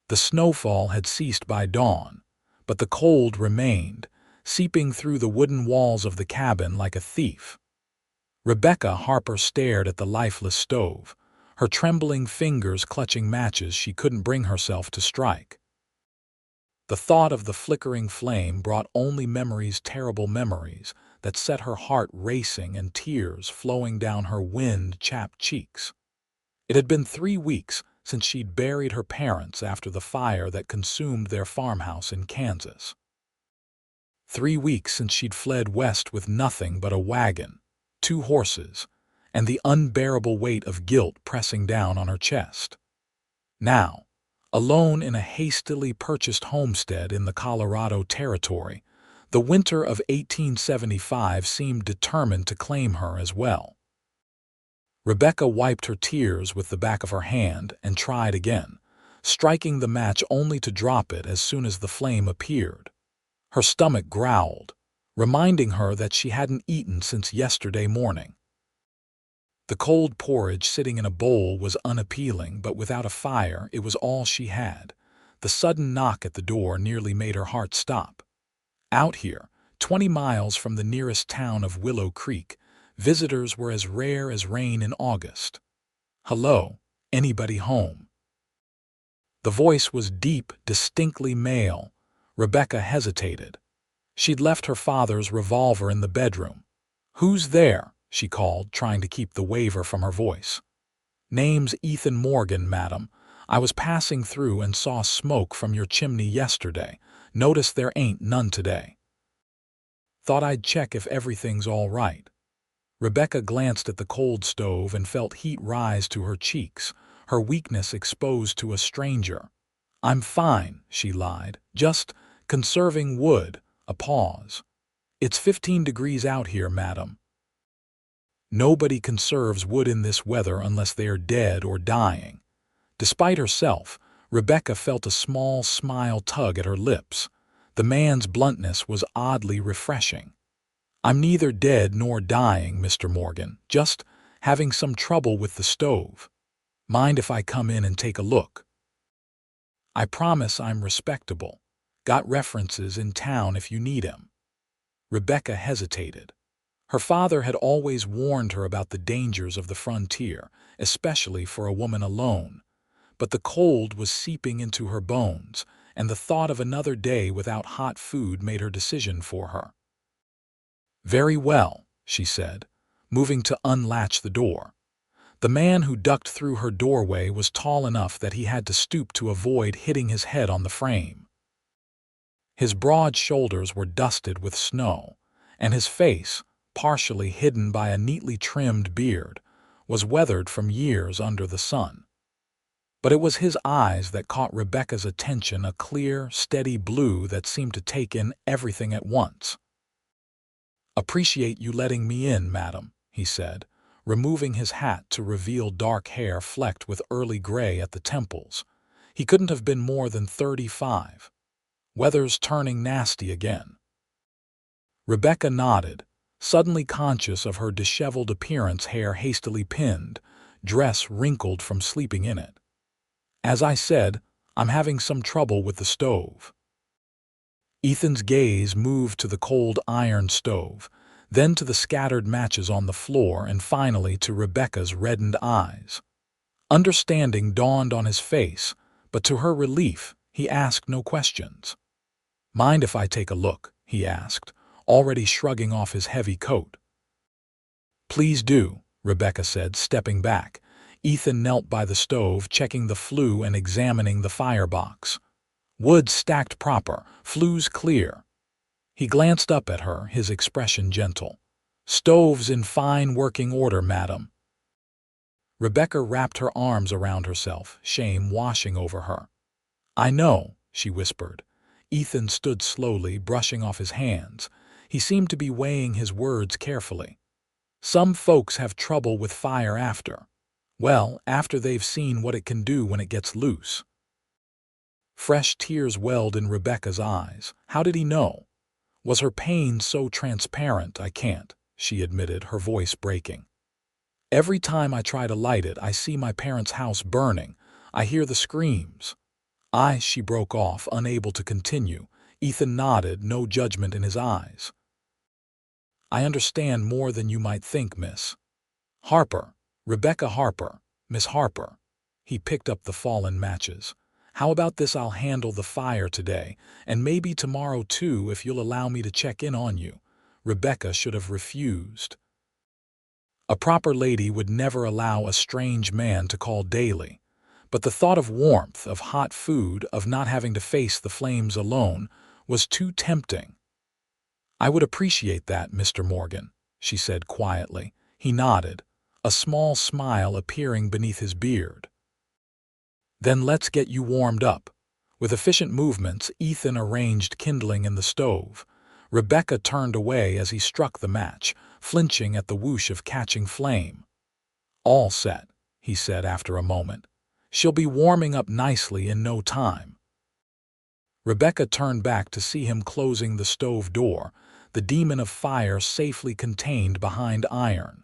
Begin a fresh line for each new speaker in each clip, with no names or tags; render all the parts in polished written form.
The snowfall had ceased by dawn, but the cold remained, seeping through the wooden walls of the cabin like a thief. Harper stared at the lifeless stove, her trembling fingers clutching matches she couldn't bring herself to strike. The thought of the flickering flame brought only memories, terrible memories, that set her heart racing and tears flowing down her wind-chapped cheeks. It had been 3 weeks since she'd buried her parents after the fire that consumed their farmhouse in Kansas. 3 weeks since she'd fled west with nothing but a wagon, 2 horses, and the unbearable weight of guilt pressing down on her chest. Now, alone in a hastily purchased homestead in the Colorado Territory, the winter of 1875 seemed determined to claim her as well. Rebecca wiped her tears with the back of her hand and tried again, striking the match only to drop it as soon as the flame appeared. Her stomach growled, reminding her that she hadn't eaten since yesterday morning. The cold porridge sitting in a bowl was unappealing, but without a fire it was all she had. The sudden knock at the door nearly made her heart stop. Out here, 20 miles from the nearest town of Willow Creek, visitors were as rare as rain in August. "Hello, anybody home?" The voice was deep, distinctly male. Rebecca hesitated. She'd left her father's revolver in the bedroom. "Who's there?" she called, trying to keep the waver from her voice. "Name's Ethan Morgan, madam. I was passing through and saw smoke from your chimney yesterday. Noticed there ain't none today. Thought I'd check if everything's all right." Rebecca glanced at the cold stove and felt heat rise to her cheeks, her weakness exposed to a stranger. "I'm fine," she lied. "Just conserving wood." A pause. "It's 15 degrees out here, madam." Nobody conserves wood in this weather unless they are dead or dying. Despite herself, Rebecca felt a small smile tug at her lips. The man's bluntness was oddly refreshing. "I'm neither dead nor dying, Mr. Morgan, just having some trouble with the stove. Mind if I come in and take a look?" "I promise I'm respectable. Got references in town if you need 'em." Rebecca hesitated. Her father had always warned her about the dangers of the frontier, especially for a woman alone. But the cold was seeping into her bones, and the thought of another day without hot food made her decision for her. "Very well," she said, moving to unlatch the door. The man who ducked through her doorway was tall enough that he had to stoop to avoid hitting his head on the frame. His broad shoulders were dusted with snow, and his face, partially hidden by a neatly trimmed beard, was weathered from years under the sun. But it was his eyes that caught Rebecca's attention, a clear, steady blue that seemed to take in everything at once. "Appreciate you letting me in, madam," he said, removing his hat to reveal dark hair flecked with early gray at the temples. He couldn't have been more than 35. "Weather's turning nasty again." Rebecca nodded, suddenly conscious of her disheveled appearance, hair hastily pinned, dress wrinkled from sleeping in it. "As I said, I'm having some trouble with the stove." Ethan's gaze moved to the cold iron stove, then to the scattered matches on the floor, and finally to Rebecca's reddened eyes. Understanding dawned on his face, but to her relief, he asked no questions. "Mind if I take a look?" he asked, already shrugging off his heavy coat. "Please do," Rebecca said, stepping back. Ethan knelt by the stove, checking the flue and examining the firebox. Wood stacked proper, flues clear. He glanced up at her, his expression gentle. "Stove's in fine working order, madam." Rebecca wrapped her arms around herself, shame washing over her. "I know," she whispered. Ethan stood slowly, brushing off his hands. He seemed to be weighing his words carefully. "Some folks have trouble with fire after they've seen what it can do when it gets loose." Fresh tears welled in Rebecca's eyes. How did he know? Was her pain so transparent? "I can't," she admitted, her voice breaking. "Every time I try to light it, I see my parents' house burning. I hear the screams. She broke off, unable to continue. Ethan nodded, no judgment in his eyes. I understand more than you might think, Miss Harper. Rebecca Harper. Miss Harper. He picked up the fallen matches. How about this? I'll handle the fire today, and maybe tomorrow too if you'll allow me to check in on you. Rebecca should have refused. A proper lady would never allow a strange man to call daily. But the thought of warmth, of hot food, of not having to face the flames alone, was too tempting. I would appreciate that, Mr. Morgan, she said quietly. He nodded, a small smile appearing beneath his beard. Then let's get you warmed up. With efficient movements, Ethan arranged kindling in the stove. Rebecca turned away as he struck the match, flinching at the whoosh of catching flame. All set, he said after a moment. She'll be warming up nicely in no time. Rebecca turned back to see him closing the stove door, the demon of fire safely contained behind iron.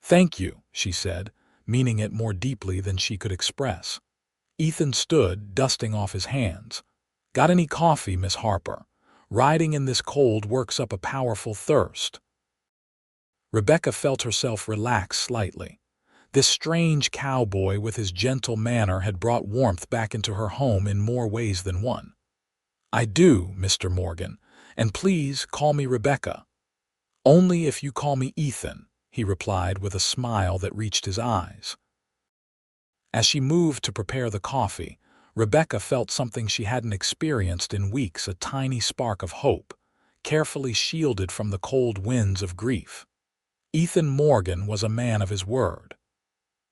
Thank you, she said, meaning it more deeply than she could express. Ethan stood, dusting off his hands. Got any coffee, Miss Harper? Riding in this cold works up a powerful thirst. Rebecca felt herself relax slightly. This strange cowboy with his gentle manner had brought warmth back into her home in more ways than one. I do, Mr. Morgan, and please call me Rebecca. Only if you call me Ethan, he replied with a smile that reached his eyes. As she moved to prepare the coffee, Rebecca felt something she hadn't experienced in weeks, a tiny spark of hope, carefully shielded from the cold winds of grief. Ethan Morgan was a man of his word.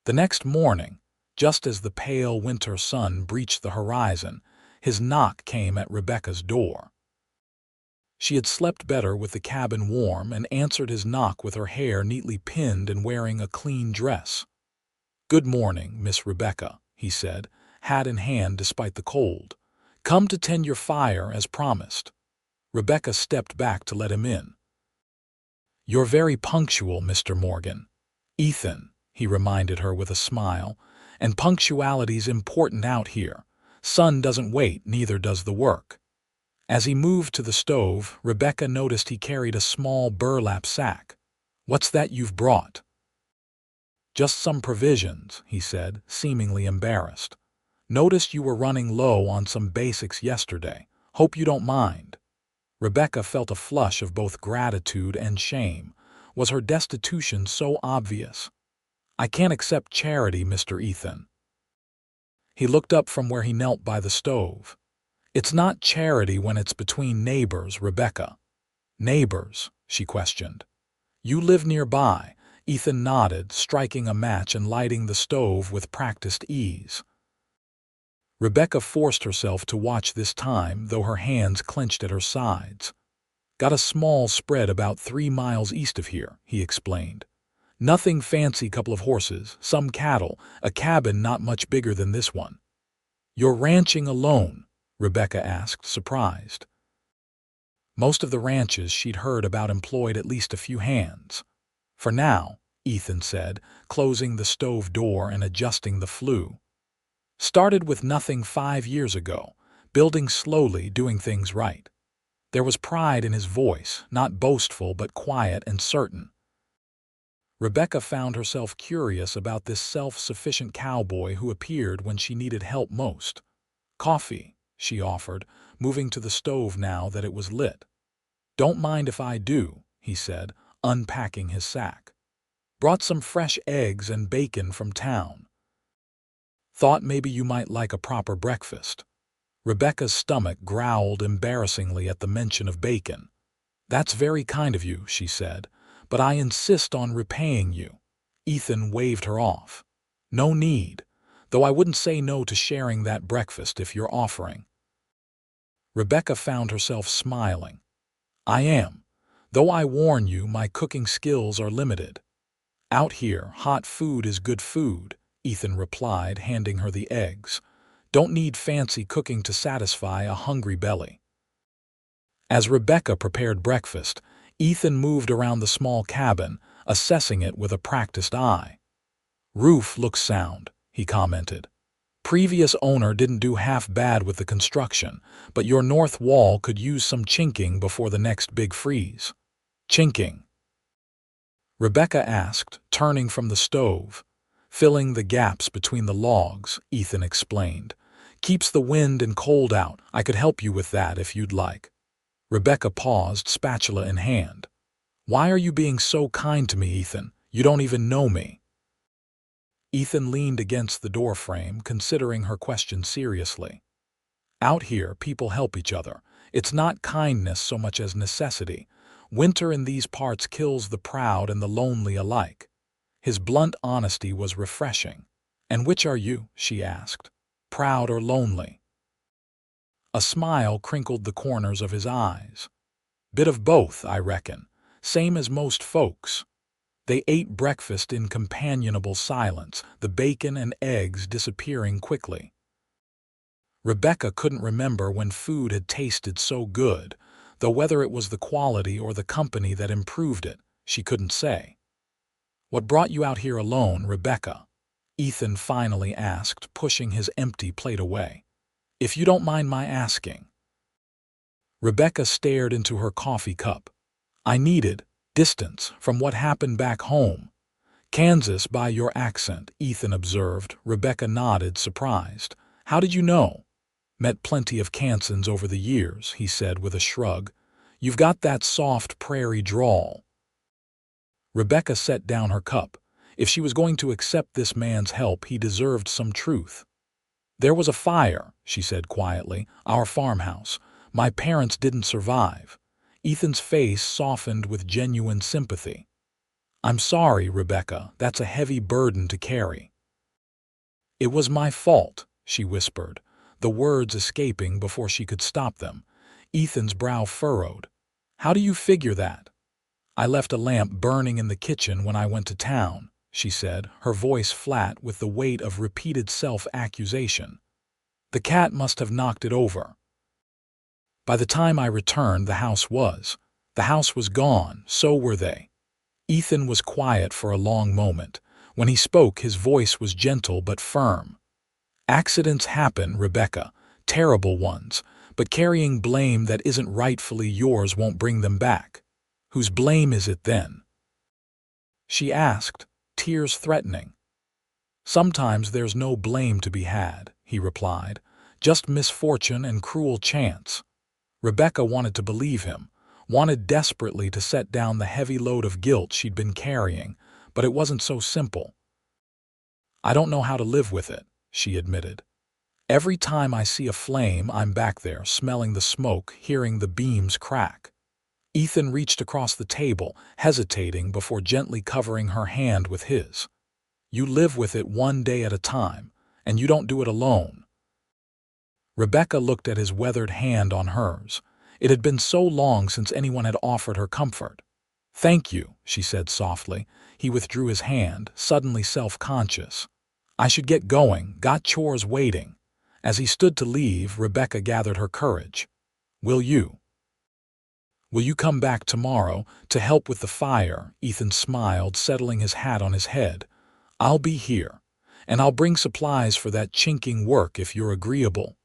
The next morning, just as the pale winter sun breached the horizon, his knock came at Rebecca's door. She had slept better with the cabin warm and answered his knock with her hair neatly pinned and wearing a clean dress. Good morning, Miss Rebecca, he said, hat in hand despite the cold. Come to tend your fire as promised. Rebecca stepped back to let him in. You're very punctual, Mr. Morgan. Ethan, he reminded her with a smile, and punctuality's important out here. Sun doesn't wait, neither does the work. As he moved to the stove, Rebecca noticed he carried a small burlap sack. What's that you've brought? Just some provisions, he said, seemingly embarrassed. Noticed you were running low on some basics yesterday. Hope you don't mind. Rebecca felt a flush of both gratitude and shame. Was her destitution so obvious? I can't accept charity, Mr. Ethan. He looked up from where he knelt by the stove. It's not charity when it's between neighbors, Rebecca. Neighbors? She questioned. You live nearby. Ethan nodded, striking a match and lighting the stove with practiced ease. Rebecca forced herself to watch this time, though her hands clenched at her sides. Got a small spread about 3 miles east of here, he explained. Nothing fancy, couple of horses, some cattle, a cabin not much bigger than this one. You're ranching alone? Rebecca asked, surprised. Most of the ranches she'd heard about employed at least a few hands. For now, Ethan said, closing the stove door and adjusting the flue. Started with nothing 5 years ago, building slowly, doing things right. There was pride in his voice, not boastful but quiet and certain. Rebecca found herself curious about this self-sufficient cowboy who appeared when she needed help most. Coffee, she offered, moving to the stove now that it was lit. Don't mind if I do, he said, unpacking his sack. Brought some fresh eggs and bacon from town. Thought maybe you might like a proper breakfast. Rebecca's stomach growled embarrassingly at the mention of bacon. That's very kind of you, she said, but I insist on repaying you. Ethan waved her off. No need, though I wouldn't say no to sharing that breakfast if you're offering. Rebecca found herself smiling. I am, though I warn you my cooking skills are limited. Out here, hot food is good food, Ethan replied, handing her the eggs. Don't need fancy cooking to satisfy a hungry belly. As Rebecca prepared breakfast, Ethan moved around the small cabin, assessing it with a practiced eye. Roof looks sound, he commented. Previous owner didn't do half bad with the construction, but your north wall could use some chinking before the next big freeze. Chinking? Rebecca asked, turning from the stove. Filling the gaps between the logs, Ethan explained. Keeps the wind and cold out. I could help you with that if you'd like. Rebecca paused, spatula in hand. Why are you being so kind to me, Ethan? You don't even know me. Ethan leaned against the doorframe, considering her question seriously. Out here, people help each other. It's not kindness so much as necessity. Winter in these parts kills the proud and the lonely alike. His blunt honesty was refreshing. And which are you? She asked. Proud or lonely? A smile crinkled the corners of his eyes. Bit of both, I reckon. Same as most folks. They ate breakfast in companionable silence, the bacon and eggs disappearing quickly. Rebecca couldn't remember when food had tasted so good, though whether it was the quality or the company that improved it, she couldn't say. What brought you out here alone, Rebecca? Ethan finally asked, pushing his empty plate away. If you don't mind my asking. Rebecca stared into her coffee cup. I needed distance from what happened back home. Kansas by your accent, Ethan observed. Rebecca nodded, surprised. How did you know? Met plenty of Kansans over the years, he said with a shrug. You've got that soft prairie drawl. Rebecca set down her cup. If she was going to accept this man's help, he deserved some truth. There was a fire, she said quietly, our farmhouse. My parents didn't survive. Ethan's face softened with genuine sympathy. I'm sorry, Rebecca, that's a heavy burden to carry. It was my fault, she whispered, the words escaping before she could stop them. Ethan's brow furrowed. How do you figure that? I left a lamp burning in the kitchen when I went to town, she said, her voice flat with the weight of repeated self-accusation. The cat must have knocked it over. By the time I returned, the house was gone, so were they. Ethan was quiet for a long moment. When he spoke, his voice was gentle but firm. Accidents happen, Rebecca, terrible ones, but carrying blame that isn't rightfully yours won't bring them back. Whose blame is it then? She asked, tears threatening. Sometimes there's no blame to be had, he replied, just misfortune and cruel chance. Rebecca wanted to believe him, wanted desperately to set down the heavy load of guilt she'd been carrying, but it wasn't so simple. I don't know how to live with it, she admitted. Every time I see a flame, I'm back there, smelling the smoke, hearing the beams crack. Ethan reached across the table, hesitating before gently covering her hand with his. You live with it one day at a time, and you don't do it alone. Rebecca looked at his weathered hand on hers. It had been so long since anyone had offered her comfort. Thank you, she said softly. He withdrew his hand, suddenly self-conscious. I should get going, got chores waiting. As he stood to leave, Rebecca gathered her courage. Will you come back tomorrow to help with the fire? Ethan smiled, settling his hat on his head. I'll be here, and I'll bring supplies for that chinking work if you're agreeable.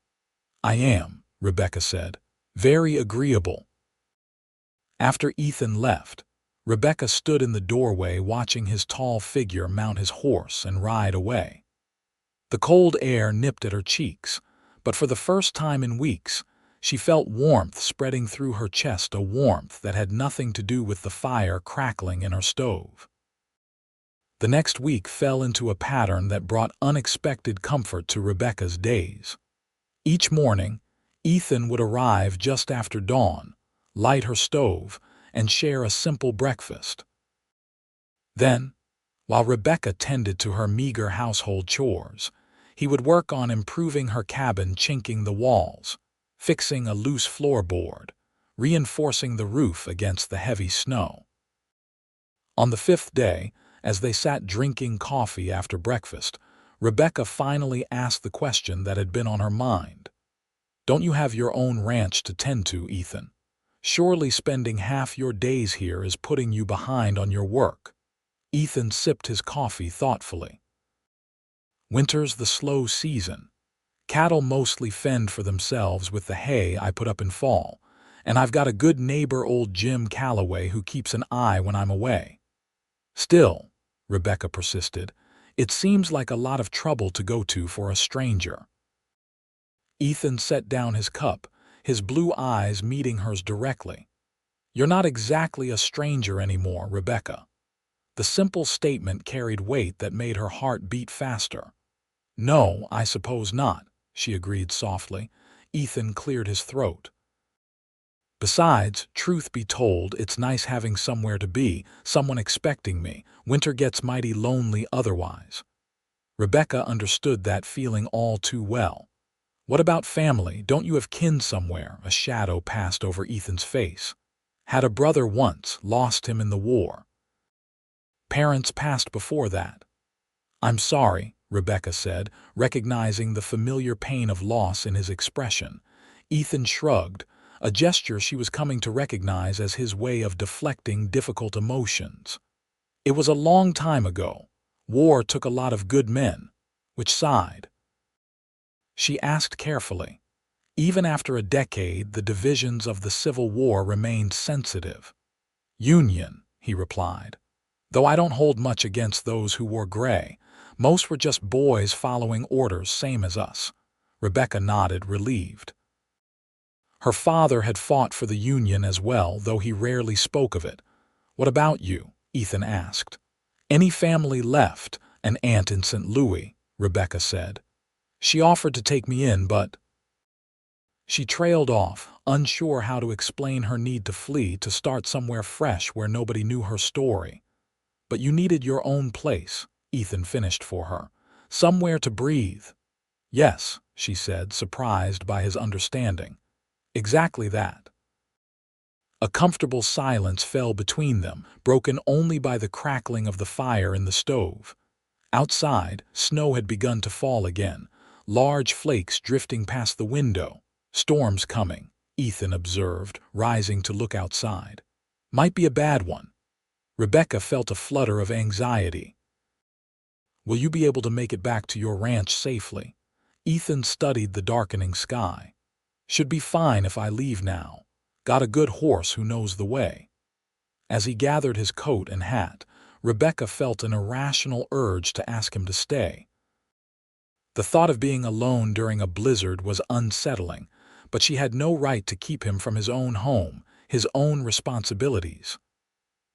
I am, Rebecca said. Very agreeable. After Ethan left, Rebecca stood in the doorway watching his tall figure mount his horse and ride away. The cold air nipped at her cheeks, but for the first time in weeks, she felt warmth spreading through her chest, a warmth that had nothing to do with the fire crackling in her stove. The next week fell into a pattern that brought unexpected comfort to Rebecca's days. Each morning, Ethan would arrive just after dawn, light her stove, and share a simple breakfast. Then, while Rebecca tended to her meager household chores, he would work on improving her cabin, chinking the walls, fixing a loose floorboard, reinforcing the roof against the heavy snow. On the fifth day, as they sat drinking coffee after breakfast, Rebecca finally asked the question that had been on her mind. Don't you have your own ranch to tend to, Ethan? Surely spending half your days here is putting you behind on your work. Ethan sipped his coffee thoughtfully. Winter's the slow season. Cattle mostly fend for themselves with the hay I put up in fall, and I've got a good neighbor, old Jim Calloway, who keeps an eye when I'm away. Still, Rebecca persisted, it seems like a lot of trouble to go to for a stranger. Ethan set down his cup, his blue eyes meeting hers directly. You're not exactly a stranger anymore, Rebecca. The simple statement carried weight that made her heart beat faster. No, I suppose not, she agreed softly. Ethan cleared his throat. Besides, truth be told, it's nice having somewhere to be, someone expecting me. Winter gets mighty lonely otherwise. Rebecca understood that feeling all too well. What about family? Don't you have kin somewhere? A shadow passed over Ethan's face. Had a brother once, lost him in the war. Parents passed before that. I'm sorry, Rebecca said, recognizing the familiar pain of loss in his expression. Ethan shrugged, a gesture she was coming to recognize as his way of deflecting difficult emotions. It was a long time ago. War took a lot of good men. Which side? She asked carefully. Even after a decade, the divisions of the Civil War remained sensitive. Union, he replied. Though I don't hold much against those who wore gray. Most were just boys following orders, same as us. Rebecca nodded, relieved. Her father had fought for the Union as well, though he rarely spoke of it. What about you? Ethan asked. Any family left? An aunt in St. Louis, Rebecca said. She offered to take me in, but... She trailed off, unsure how to explain her need to flee, to start somewhere fresh where nobody knew her story. But you needed your own place, Ethan finished for her. Somewhere to breathe. Yes, she said, surprised by his understanding. Exactly that. A comfortable silence fell between them, broken only by the crackling of the fire in the stove. Outside, snow had begun to fall again, large flakes drifting past the window. Storm's coming, Ethan observed, rising to look outside. Might be a bad one. Rebecca felt a flutter of anxiety. Will you be able to make it back to your ranch safely? Ethan studied the darkening sky. Should be fine if I leave now. Got a good horse who knows the way. As he gathered his coat and hat, Rebecca felt an irrational urge to ask him to stay. The thought of being alone during a blizzard was unsettling, but she had no right to keep him from his own home, his own responsibilities.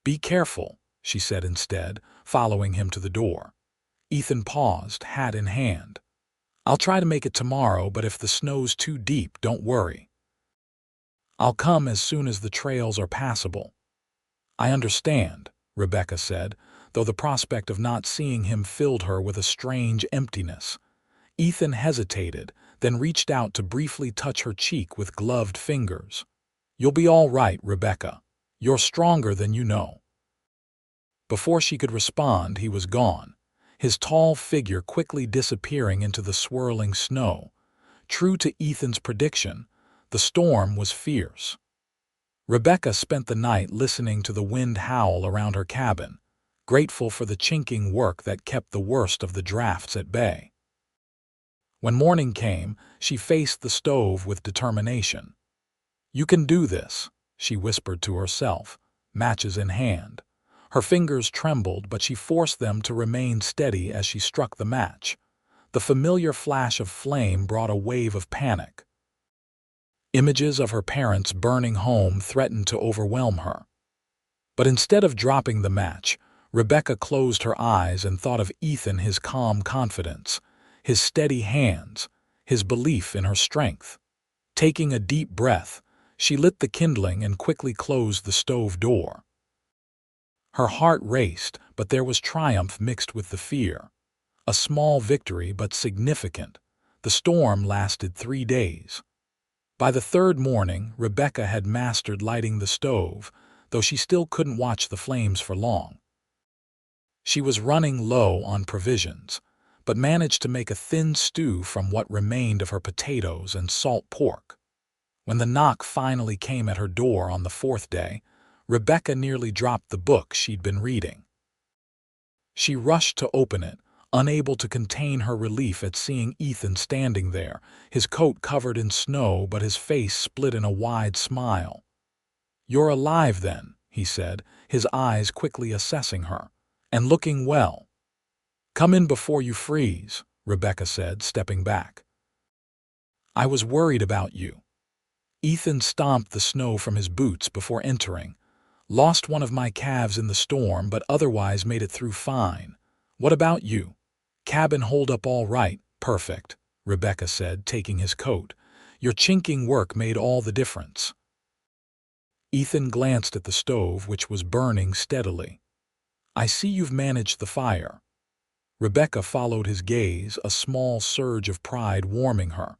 Be careful, she said instead, following him to the door. Ethan paused, hat in hand. I'll try to make it tomorrow, but if the snow's too deep, don't worry. I'll come as soon as the trails are passable. I understand, Rebecca said, though the prospect of not seeing him filled her with a strange emptiness. Ethan hesitated, then reached out to briefly touch her cheek with gloved fingers. You'll be all right, Rebecca. You're stronger than you know. Before she could respond, he was gone, his tall figure quickly disappearing into the swirling snow. True to Ethan's prediction, the storm was fierce. Rebecca spent the night listening to the wind howl around her cabin, grateful for the chinking work that kept the worst of the drafts at bay. When morning came, she faced the stove with determination. You can do this, she whispered to herself, matches in hand. Her fingers trembled, but she forced them to remain steady as she struck the match. The familiar flash of flame brought a wave of panic. Images of her parents' burning home threatened to overwhelm her. But instead of dropping the match, Rebecca closed her eyes and thought of Ethan, his calm confidence, his steady hands, his belief in her strength. Taking a deep breath, she lit the kindling and quickly closed the stove door. Her heart raced, but there was triumph mixed with the fear. A small victory, but significant. The storm lasted 3 days. By the third morning, Rebecca had mastered lighting the stove, though she still couldn't watch the flames for long. She was running low on provisions, but managed to make a thin stew from what remained of her potatoes and salt pork. When the knock finally came at her door on the 4th day, Rebecca nearly dropped the book she'd been reading. She rushed to open it, unable to contain her relief at seeing Ethan standing there, his coat covered in snow but his face split in a wide smile. "You're alive then," he said, his eyes quickly assessing her, "and looking well." "Come in before you freeze," Rebecca said, stepping back. "I was worried about you." Ethan stomped the snow from his boots before entering. "Lost one of my calves in the storm, but otherwise made it through fine. What about you?" "Cabin hold up all right, perfect," Rebecca said, taking his coat. "Your chinking work made all the difference." Ethan glanced at the stove, which was burning steadily. "I see you've managed the fire." Rebecca followed his gaze, a small surge of pride warming her.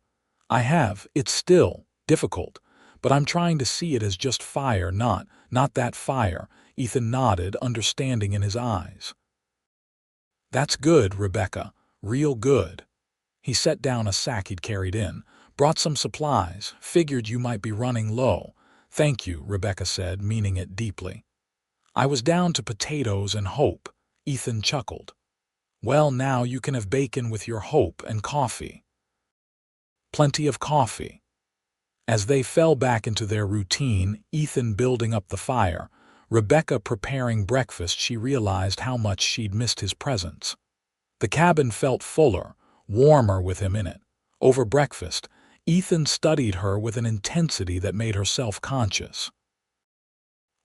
"I have. It's still difficult, but I'm trying to see it as just fire, not that fire." Ethan nodded, understanding in his eyes. "That's good, Rebecca, real good." He set down a sack he'd carried in. "Brought some supplies, figured you might be running low." "Thank you," Rebecca said, meaning it deeply. "I was down to potatoes and hope." Ethan chuckled. "Well, now you can have bacon with your hope and coffee." Plenty of coffee. As they fell back into their routine, Ethan building up the fire, Rebecca preparing breakfast, she realized how much she'd missed his presence. The cabin felt fuller, warmer with him in it. Over breakfast, Ethan studied her with an intensity that made her self-conscious.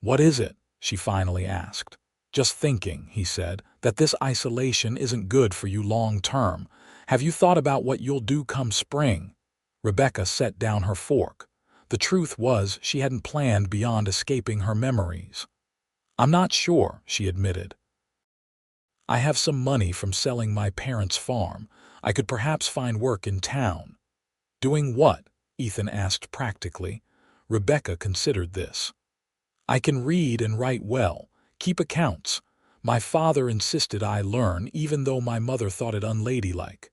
"What is it?" she finally asked. "Just thinking," he said, "that this isolation isn't good for you long term. Have you thought about what you'll do come spring?" Rebecca set down her fork. The truth was, she hadn't planned beyond escaping her memories. "I'm not sure," she admitted. "I have some money from selling my parents' farm. I could perhaps find work in town." "Doing what?" Ethan asked practically. Rebecca considered this. "I can read and write well, keep accounts. My father insisted I learn, even though my mother thought it unladylike."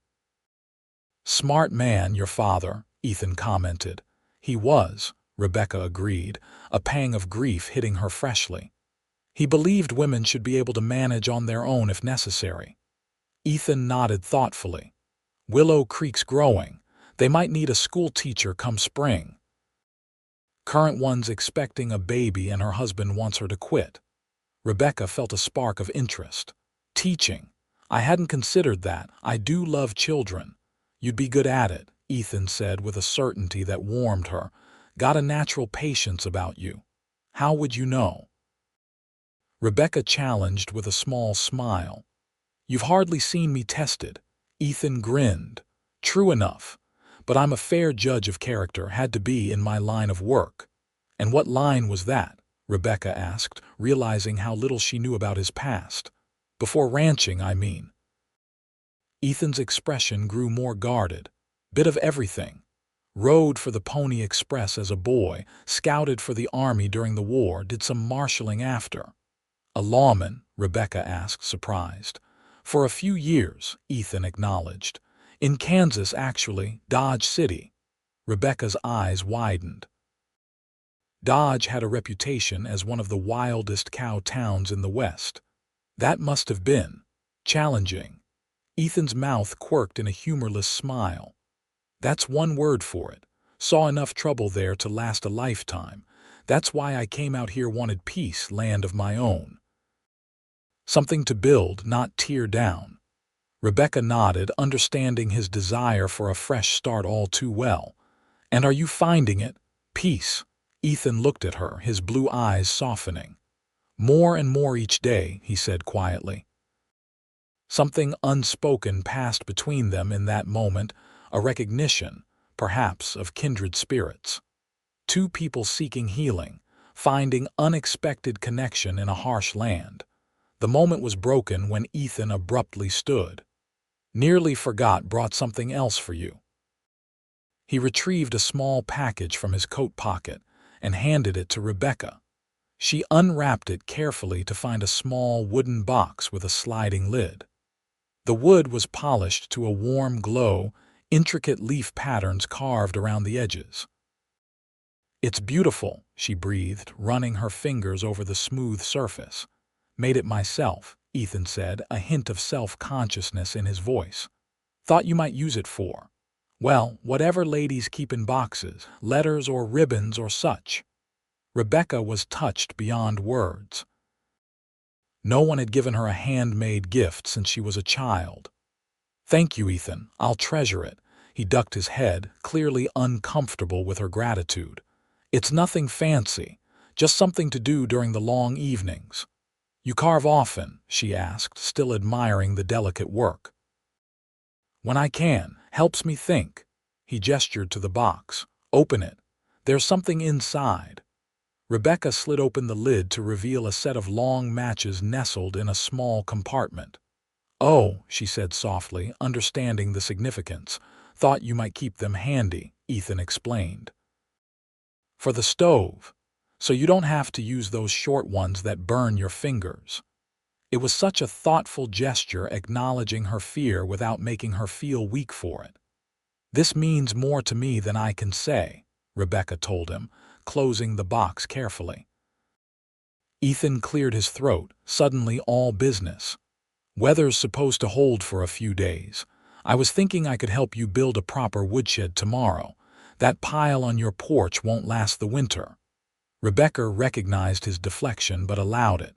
"Smart man, your father," Ethan commented. "He was," Rebecca agreed, a pang of grief hitting her freshly. "He believed women should be able to manage on their own if necessary." Ethan nodded thoughtfully. "Willow Creek's growing. They might need a school teacher come spring. Current one's expecting a baby and her husband wants her to quit." Rebecca felt a spark of interest. "Teaching. I hadn't considered that. I do love children." "You'd be good at it," Ethan said with a certainty that warmed her. "Got a natural patience about you." "How would you know?" Rebecca challenged with a small smile. "You've hardly seen me tested." Ethan grinned. "True enough. But I'm a fair judge of character, had to be in my line of work." "And what line was that?" Rebecca asked, realizing how little she knew about his past. "Before ranching, I mean." Ethan's expression grew more guarded. "Bit of everything. Rode for the Pony Express as a boy, scouted for the Army during the war, did some marshalling after." "A lawman?" Rebecca asked, surprised. "For a few years," Ethan acknowledged. "In Kansas, actually, Dodge City." Rebecca's eyes widened. Dodge had a reputation as one of the wildest cow towns in the West. "That must have been challenging." Ethan's mouth quirked in a humorless smile. "That's one word for it. Saw enough trouble there to last a lifetime. That's why I came out here, wanted peace, land of my own. Something to build, not tear down." Rebecca nodded, understanding his desire for a fresh start all too well. "And are you finding it? Peace?" Ethan looked at her, his blue eyes softening. "More and more each day," he said quietly. Something unspoken passed between them in that moment, a recognition, perhaps, of kindred spirits. Two people seeking healing, finding unexpected connection in a harsh land. The moment was broken when Ethan abruptly stood. "Nearly forgot, brought something else for you." He retrieved a small package from his coat pocket and handed it to Rebecca. She unwrapped it carefully to find a small wooden box with a sliding lid. The wood was polished to a warm glow, intricate leaf patterns carved around the edges. "It's beautiful," she breathed, running her fingers over the smooth surface. "Made it myself," Ethan said, a hint of self-consciousness in his voice. Thought you might use it for. Well, whatever ladies keep in boxes, letters or ribbons or such. Rebecca was touched beyond words. No one had given her a handmade gift since she was a child. Thank you, Ethan. I'll treasure it. He ducked his head, clearly uncomfortable with her gratitude. It's nothing fancy, just something to do during the long evenings. You carve often? She asked, still admiring the delicate work. When I can. Helps me think. He gestured to the box. Open it. There's something inside. Rebecca slid open the lid to reveal a set of long matches nestled in a small compartment. Oh, she said softly, understanding the significance. Thought you might keep them handy, Ethan explained. For the stove, so you don't have to use those short ones that burn your fingers. It was such a thoughtful gesture, acknowledging her fear without making her feel weak for it. This means more to me than I can say, Rebecca told him, closing the box carefully. Ethan cleared his throat, suddenly all business. Weather's supposed to hold for a few days. I was thinking I could help you build a proper woodshed tomorrow. That pile on your porch won't last the winter. Rebecca recognized his deflection but allowed it.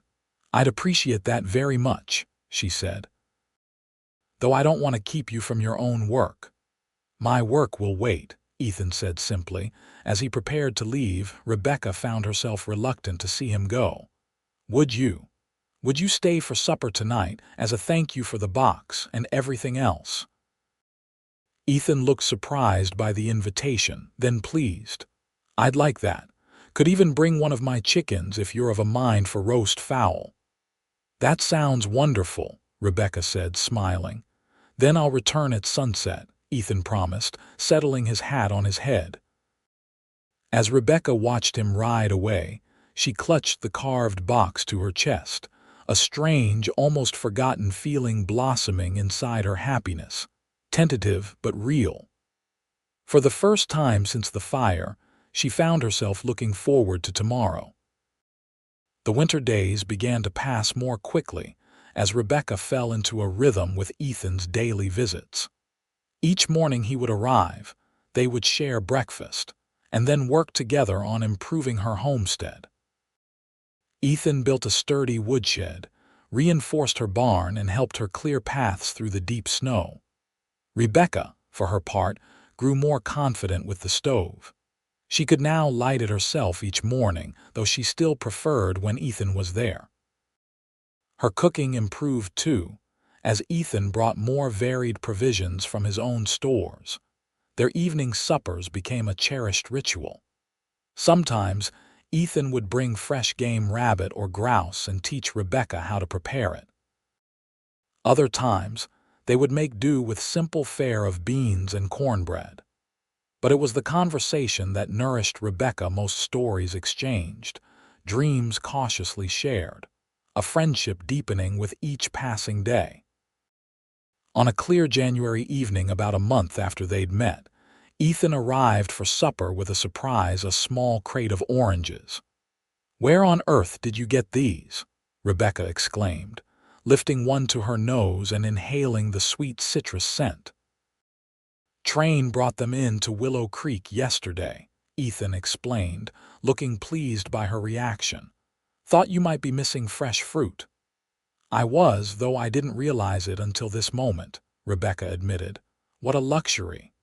I'd appreciate that very much, she said. Though I don't want to keep you from your own work. My work will wait, Ethan said simply. As he prepared to leave, Rebecca found herself reluctant to see him go. Would you stay for supper tonight as a thank you for the box and everything else? Ethan looked surprised by the invitation, then pleased. I'd like that. Could even bring one of my chickens if you're of a mind for roast fowl. That sounds wonderful, Rebecca said, smiling. Then I'll return at sunset, Ethan promised, settling his hat on his head. As Rebecca watched him ride away, she clutched the carved box to her chest, a strange, almost forgotten feeling blossoming inside her happiness, tentative but real. For the first time since the fire, she found herself looking forward to tomorrow. The winter days began to pass more quickly as Rebecca fell into a rhythm with Ethan's daily visits. Each morning he would arrive, they would share breakfast, and then work together on improving her homestead. Ethan built a sturdy woodshed, reinforced her barn, and helped her clear paths through the deep snow. Rebecca, for her part, grew more confident with the stove. She could now light it herself each morning, though she still preferred when Ethan was there. Her cooking improved too, as Ethan brought more varied provisions from his own stores. Their evening suppers became a cherished ritual. Sometimes, Ethan would bring fresh game rabbit or grouse and teach Rebecca how to prepare it. Other times, they would make do with simple fare of beans and cornbread. But it was the conversation that nourished Rebecca, most stories exchanged, dreams cautiously shared, a friendship deepening with each passing day. On a clear January evening about a month after they'd met, Ethan arrived for supper with a surprise, a small crate of oranges. Where on earth did you get these? Rebecca exclaimed, lifting one to her nose and inhaling the sweet citrus scent. Train brought them in to Willow Creek yesterday, Ethan explained, looking pleased by her reaction. Thought you might be missing fresh fruit. I was, though I didn't realize it until this moment, Rebecca admitted. What a luxury.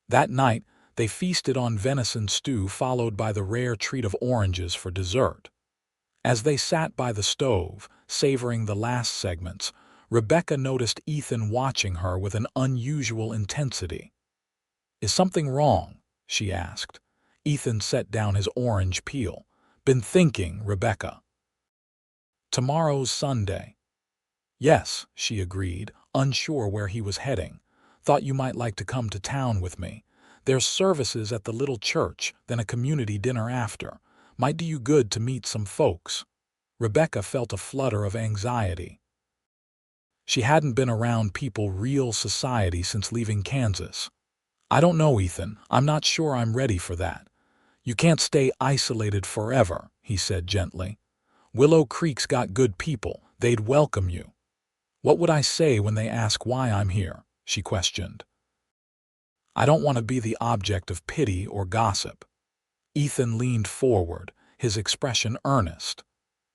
That night, they feasted on venison stew followed by the rare treat of oranges for dessert. As they sat by the stove, savoring the last segments, Rebecca noticed Ethan watching her with an unusual intensity. Is something wrong? She asked. Ethan set down his orange peel. Been thinking, Rebecca. Tomorrow's Sunday. Yes, she agreed, unsure where he was heading. Thought you might like to come to town with me. There's services at the little church, then a community dinner after. Might do you good to meet some folks. Rebecca felt a flutter of anxiety. She hadn't been around real society since leaving Kansas. I don't know, Ethan. I'm not sure I'm ready for that. You can't stay isolated forever, he said gently. Willow Creek's got good people. They'd welcome you. What would I say when they ask why I'm here? She questioned. I don't want to be the object of pity or gossip. Ethan leaned forward, his expression earnest.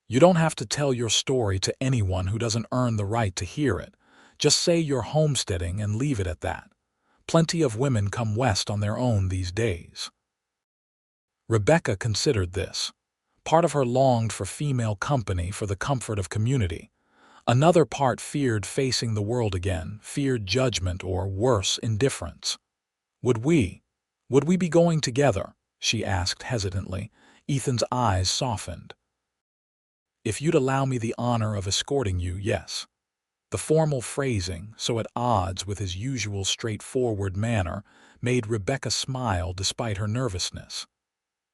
You don't have to tell your story to anyone who doesn't earn the right to hear it. Just say you're homesteading and leave it at that. Plenty of women come west on their own these days. Rebecca considered this. Part of her longed for female company for the comfort of community. Another part feared facing the world again, feared judgment or, worse, indifference. Would we be going together? She asked hesitantly. Ethan's eyes softened. If you'd allow me the honor of escorting you, yes. The formal phrasing, so at odds with his usual straightforward manner, made Rebecca smile despite her nervousness.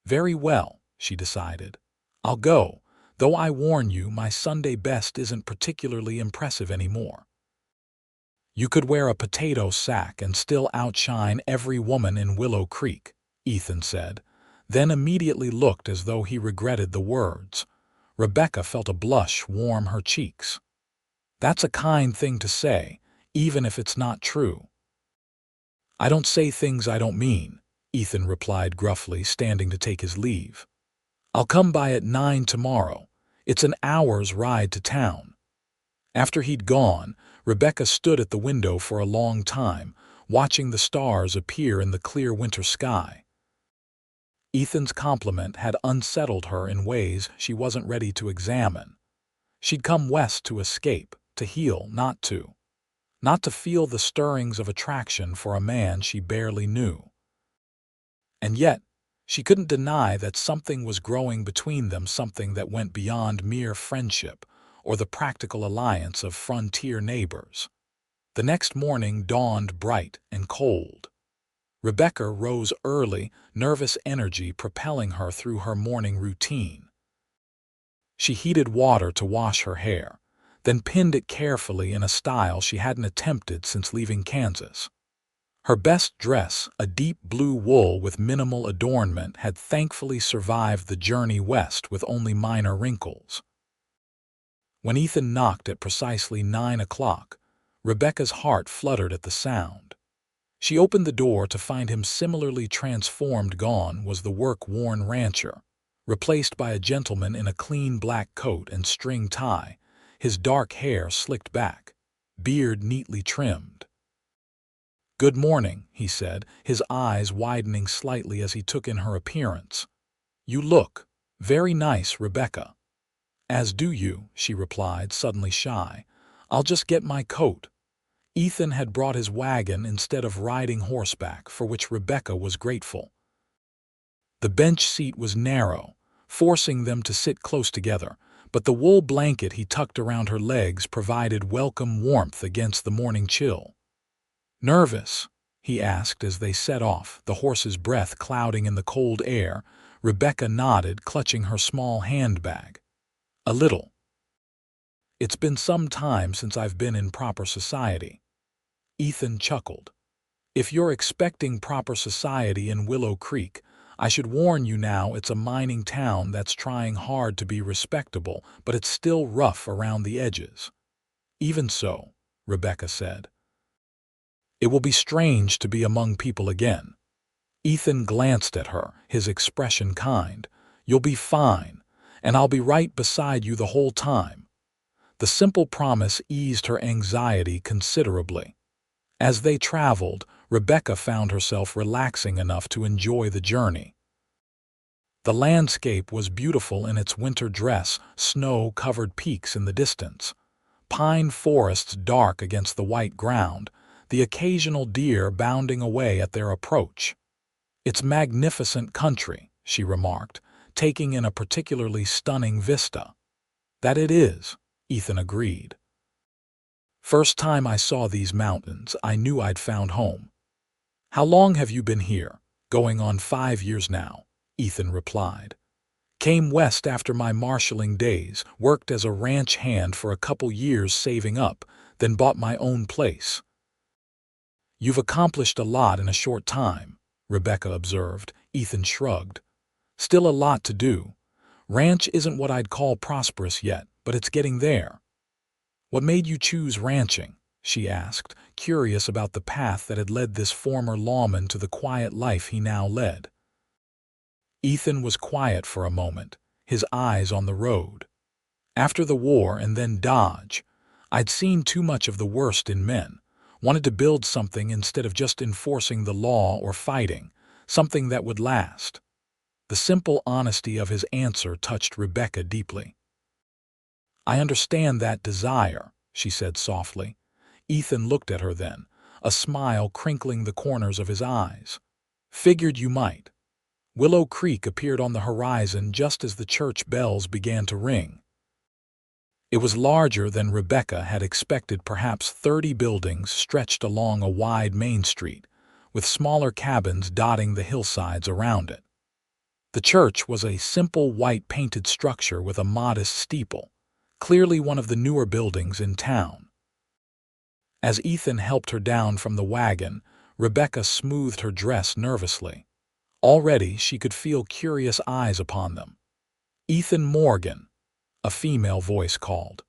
Very well, she decided. I'll go, though I warn you my Sunday best isn't particularly impressive anymore. You could wear a potato sack and still outshine every woman in Willow Creek, Ethan said, then immediately looked as though he regretted the words. Rebecca felt a blush warm her cheeks. That's a kind thing to say, even if it's not true. I don't say things I don't mean, Ethan replied gruffly, standing to take his leave. I'll come by at 9 tomorrow. It's an hour's ride to town. After he'd gone, Rebecca stood at the window for a long time, watching the stars appear in the clear winter sky. Ethan's compliment had unsettled her in ways she wasn't ready to examine. She'd come west to escape, to heal, not to feel the stirrings of attraction for a man she barely knew. And yet, she couldn't deny that something was growing between them, something that went beyond mere friendship or the practical alliance of frontier neighbors. The next morning dawned bright and cold. Rebecca rose early, nervous energy propelling her through her morning routine. She heated water to wash her hair, then pinned it carefully in a style she hadn't attempted since leaving Kansas. Her best dress, a deep blue wool with minimal adornment, had thankfully survived the journey west with only minor wrinkles. When Ethan knocked at precisely 9 o'clock, Rebecca's heart fluttered at the sound. She opened the door to find him similarly transformed. Gone was the work-worn rancher, replaced by a gentleman in a clean black coat and string tie, his dark hair slicked back, beard neatly trimmed. "Good morning," he said, his eyes widening slightly as he took in her appearance. "You look very nice, Rebecca." "As do you," she replied, suddenly shy. "I'll just get my coat." Ethan had brought his wagon instead of riding horseback, for which Rebecca was grateful. The bench seat was narrow, forcing them to sit close together, but the wool blanket he tucked around her legs provided welcome warmth against the morning chill. "Nervous?" he asked as they set off, the horse's breath clouding in the cold air. Rebecca nodded, clutching her small handbag. "A little. It's been some time since I've been in proper society." Ethan chuckled. "If you're expecting proper society in Willow Creek, I should warn you now, it's a mining town that's trying hard to be respectable, but it's still rough around the edges." "Even so," Rebecca said. "It will be strange to be among people again." Ethan glanced at her, his expression kind. "You'll be fine, and I'll be right beside you the whole time." The simple promise eased her anxiety considerably. As they traveled, Rebecca found herself relaxing enough to enjoy the journey. The landscape was beautiful in its winter dress, snow-covered peaks in the distance, pine forests dark against the white ground, the occasional deer bounding away at their approach. "It's magnificent country," she remarked, taking in a particularly stunning vista. "That it is," Ethan agreed. "First time I saw these mountains, I knew I'd found home." "How long have you been here?" "Going on 5 years now," Ethan replied. "Came west after my marshalling days, worked as a ranch hand for a couple years saving up, then bought my own place." "You've accomplished a lot in a short time," Rebecca observed. Ethan shrugged. "Still a lot to do. Ranch isn't what I'd call prosperous yet, but it's getting there." "What made you choose ranching?" she asked, curious about the path that had led this former lawman to the quiet life he now led. Ethan was quiet for a moment, his eyes on the road. "After the war and then Dodge, I'd seen too much of the worst in men, wanted to build something instead of just enforcing the law or fighting, something that would last." The simple honesty of his answer touched Rebecca deeply. "I understand that desire," she said softly. Ethan looked at her then, a smile crinkling the corners of his eyes. "Figured you might." Willow Creek appeared on the horizon just as the church bells began to ring. It was larger than Rebecca had expected, perhaps 30 buildings stretched along a wide main street, with smaller cabins dotting the hillsides around it. The church was a simple white painted structure with a modest steeple, clearly one of the newer buildings in town. As Ethan helped her down from the wagon, Rebecca smoothed her dress nervously. Already she could feel curious eyes upon them. "Ethan Morgan," a female voice called.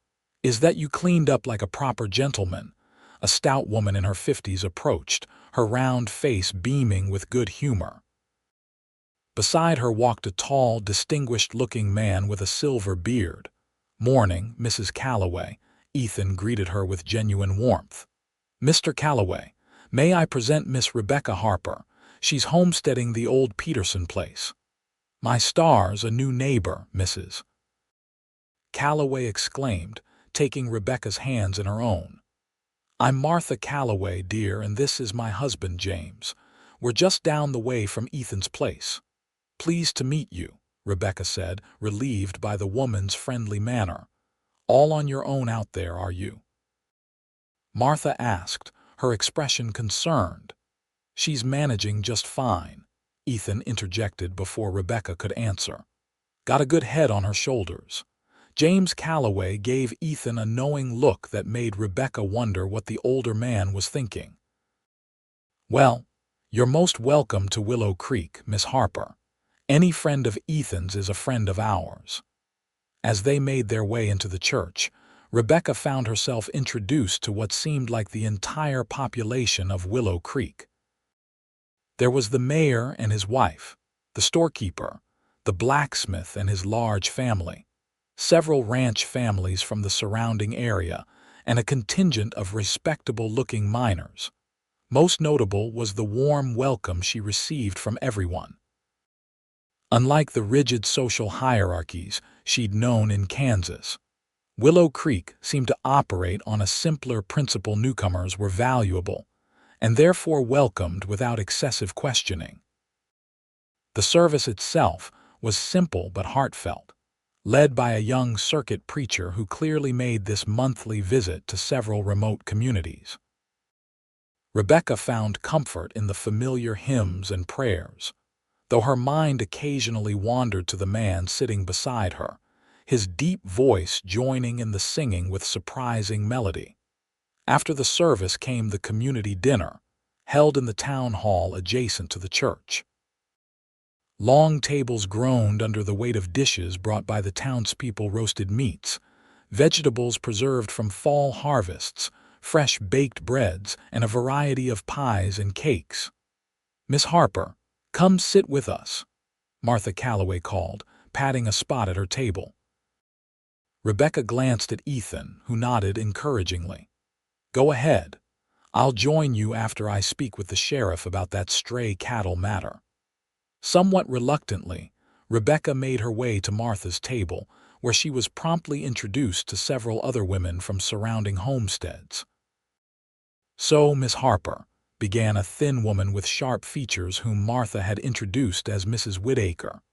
"Is that you cleaned up like a proper gentleman?" A stout woman in her 50s approached, her round face beaming with good humor. Beside her walked a tall, distinguished-looking man with a silver beard. "Morning, Mrs. Calloway," Ethan greeted her with genuine warmth. "Mr. Calloway, may I present Miss Rebecca Harper? She's homesteading the old Peterson place." "My stars, a new neighbor, Mrs." Calloway exclaimed, taking Rebecca's hands in her own. "I'm Martha Calloway, dear, and this is my husband, James. We're just down the way from Ethan's place." "Pleased to meet you," Rebecca said, relieved by the woman's friendly manner. "All on your own out there, are you?" Martha asked, her expression concerned. "She's managing just fine," Ethan interjected before Rebecca could answer. "Got a good head on her shoulders." James Calloway gave Ethan a knowing look that made Rebecca wonder what the older man was thinking. "Well, you're most welcome to Willow Creek, Miss Harper. Any friend of Ethan's is a friend of ours." As they made their way into the church, Rebecca found herself introduced to what seemed like the entire population of Willow Creek. There was the mayor and his wife, the storekeeper, the blacksmith and his large family, several ranch families from the surrounding area, and a contingent of respectable-looking miners. Most notable was the warm welcome she received from everyone. Unlike the rigid social hierarchies she'd known in Kansas, Willow Creek seemed to operate on a simpler principle. Newcomers were valuable, and therefore welcomed without excessive questioning. The service itself was simple but heartfelt, led by a young circuit preacher who clearly made this monthly visit to several remote communities. Rebecca found comfort in the familiar hymns and prayers, though her mind occasionally wandered to the man sitting beside her, his deep voice joining in the singing with surprising melody. After the service came the community dinner, held in the town hall adjacent to the church. Long tables groaned under the weight of dishes brought by the townspeople: roasted meats, vegetables preserved from fall harvests, fresh baked breads, and a variety of pies and cakes. "Miss Harper, come sit with us," Martha Calloway called, patting a spot at her table. Rebecca glanced at Ethan, who nodded encouragingly. "Go ahead. I'll join you after I speak with the sheriff about that stray cattle matter." Somewhat reluctantly, Rebecca made her way to Martha's table, where she was promptly introduced to several other women from surrounding homesteads. "So, Miss Harper," began a thin woman with sharp features whom Martha had introduced as Mrs. Whitaker,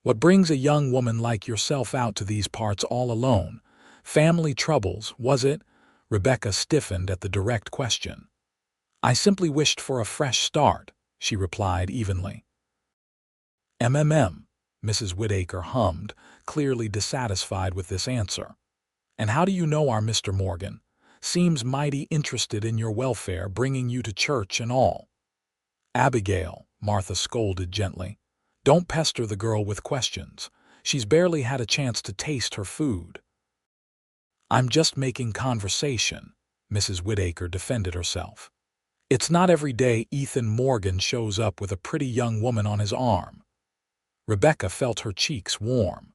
"what brings a young woman like yourself out to these parts all alone? Family troubles, was it?" Rebecca stiffened at the direct question. "I simply wished for a fresh start," she replied evenly. Mrs. Whitaker hummed, clearly dissatisfied with this answer. "And how do you know our Mr. Morgan? Seems mighty interested in your welfare, bringing you to church and all." "Abigail," Martha scolded gently, "don't pester the girl with questions. She's barely had a chance to taste her food." I'm just making conversation, Mrs. Whittaker defended herself. It's not every day Ethan Morgan shows up with a pretty young woman on his arm. Rebecca felt her cheeks warm.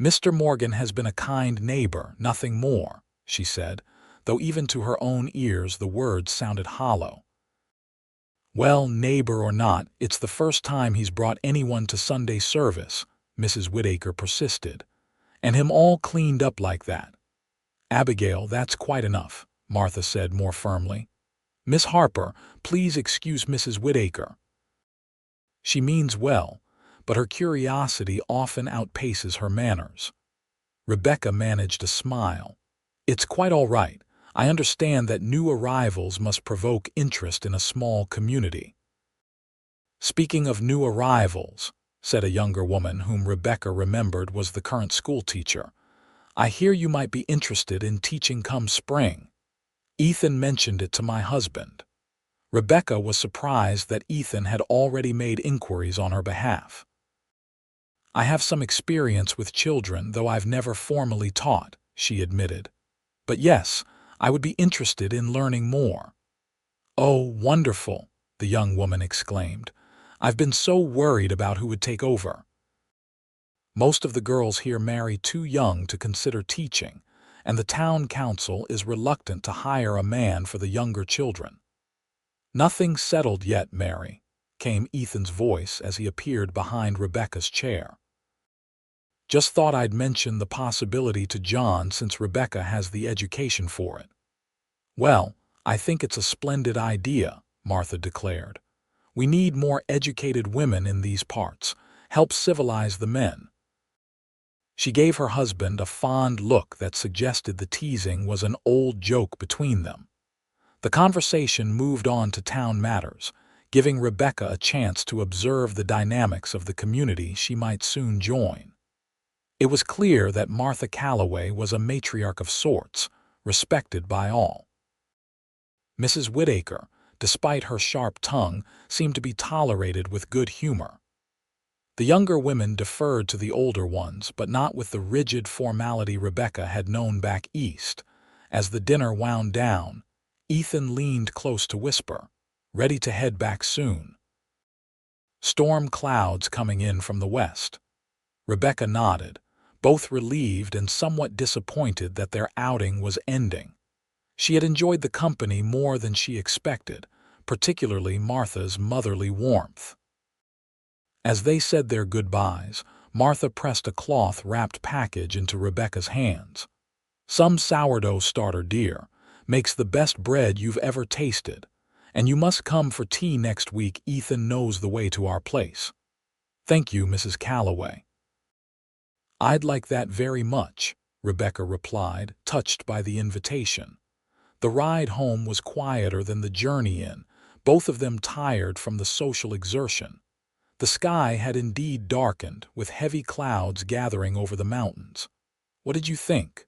Mr. Morgan has been a kind neighbor, nothing more, she said, though even to her own ears the words sounded hollow. Well, neighbor or not, it's the first time he's brought anyone to Sunday service, Mrs. Whittaker persisted, and him all cleaned up like that. Abigail, that's quite enough, Martha said more firmly. Miss Harper, please excuse Mrs. Whittaker. She means well, but her curiosity often outpaces her manners. Rebecca managed a smile. It's quite all right. I understand that new arrivals must provoke interest in a small community. Speaking of new arrivals, said a younger woman whom Rebecca remembered was the current schoolteacher, I hear you might be interested in teaching come spring. Ethan mentioned it to my husband. Rebecca was surprised that Ethan had already made inquiries on her behalf. I have some experience with children, though I've never formally taught, she admitted. But yes, I would be interested in learning more. Oh, wonderful, the young woman exclaimed. I've been so worried about who would take over. Most of the girls here marry too young to consider teaching, and the town council is reluctant to hire a man for the younger children. Nothing settled yet, Mary, came Ethan's voice as he appeared behind Rebecca's chair. Just thought I'd mention the possibility to John since Rebecca has the education for it. Well, I think it's a splendid idea, Martha declared. We need more educated women in these parts. Help civilize the men. She gave her husband a fond look that suggested the teasing was an old joke between them. The conversation moved on to town matters, giving Rebecca a chance to observe the dynamics of the community she might soon join. It was clear that Martha Calloway was a matriarch of sorts, respected by all. Mrs. Whittaker, despite her sharp tongue, seemed to be tolerated with good humor. The younger women deferred to the older ones, but not with the rigid formality Rebecca had known back east. As the dinner wound down, Ethan leaned close to whisper, ready to head back soon. Storm clouds coming in from the west. Rebecca nodded, both relieved and somewhat disappointed that their outing was ending. She had enjoyed the company more than she expected, particularly Martha's motherly warmth. As they said their goodbyes, Martha pressed a cloth-wrapped package into Rebecca's hands. Some sourdough starter, dear. Makes the best bread you've ever tasted. And you must come for tea next week. Ethan knows the way to our place. Thank you, Mrs. Calloway. I'd like that very much, Rebecca replied, touched by the invitation. The ride home was quieter than the journey in, both of them tired from the social exertion. The sky had indeed darkened, with heavy clouds gathering over the mountains. What did you think?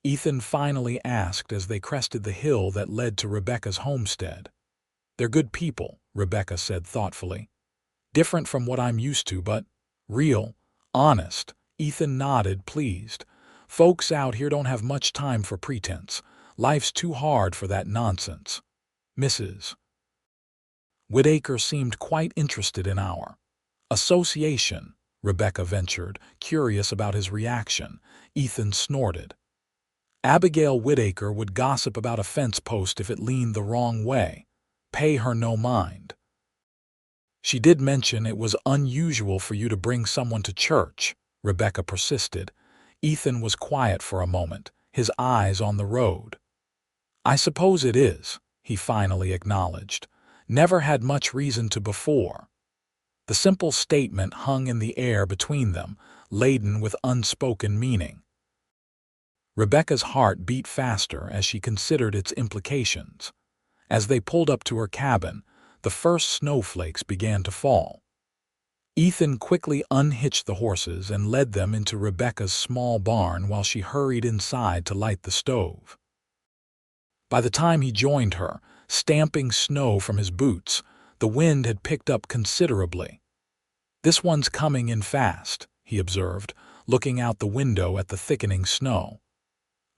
Ethan finally asked as they crested the hill that led to Rebecca's homestead. They're good people, Rebecca said thoughtfully. Different from what I'm used to, but real, honest. Ethan nodded, pleased. Folks out here don't have much time for pretense. Life's too hard for that nonsense. Mrs. Whittaker seemed quite interested in our association, Rebecca ventured, curious about his reaction. Ethan snorted. Abigail Whittaker would gossip about a fence post if it leaned the wrong way. Pay her no mind. She did mention it was unusual for you to bring someone to church, Rebecca persisted. Ethan was quiet for a moment, his eyes on the road. I suppose it is, he finally acknowledged. Never had much reason to before. The simple statement hung in the air between them, laden with unspoken meaning. Rebecca's heart beat faster as she considered its implications. As they pulled up to her cabin, the first snowflakes began to fall. Ethan quickly unhitched the horses and led them into Rebecca's small barn while she hurried inside to light the stove. By the time he joined her, stamping snow from his boots, the wind had picked up considerably. This one's coming in fast, he observed, looking out the window at the thickening snow.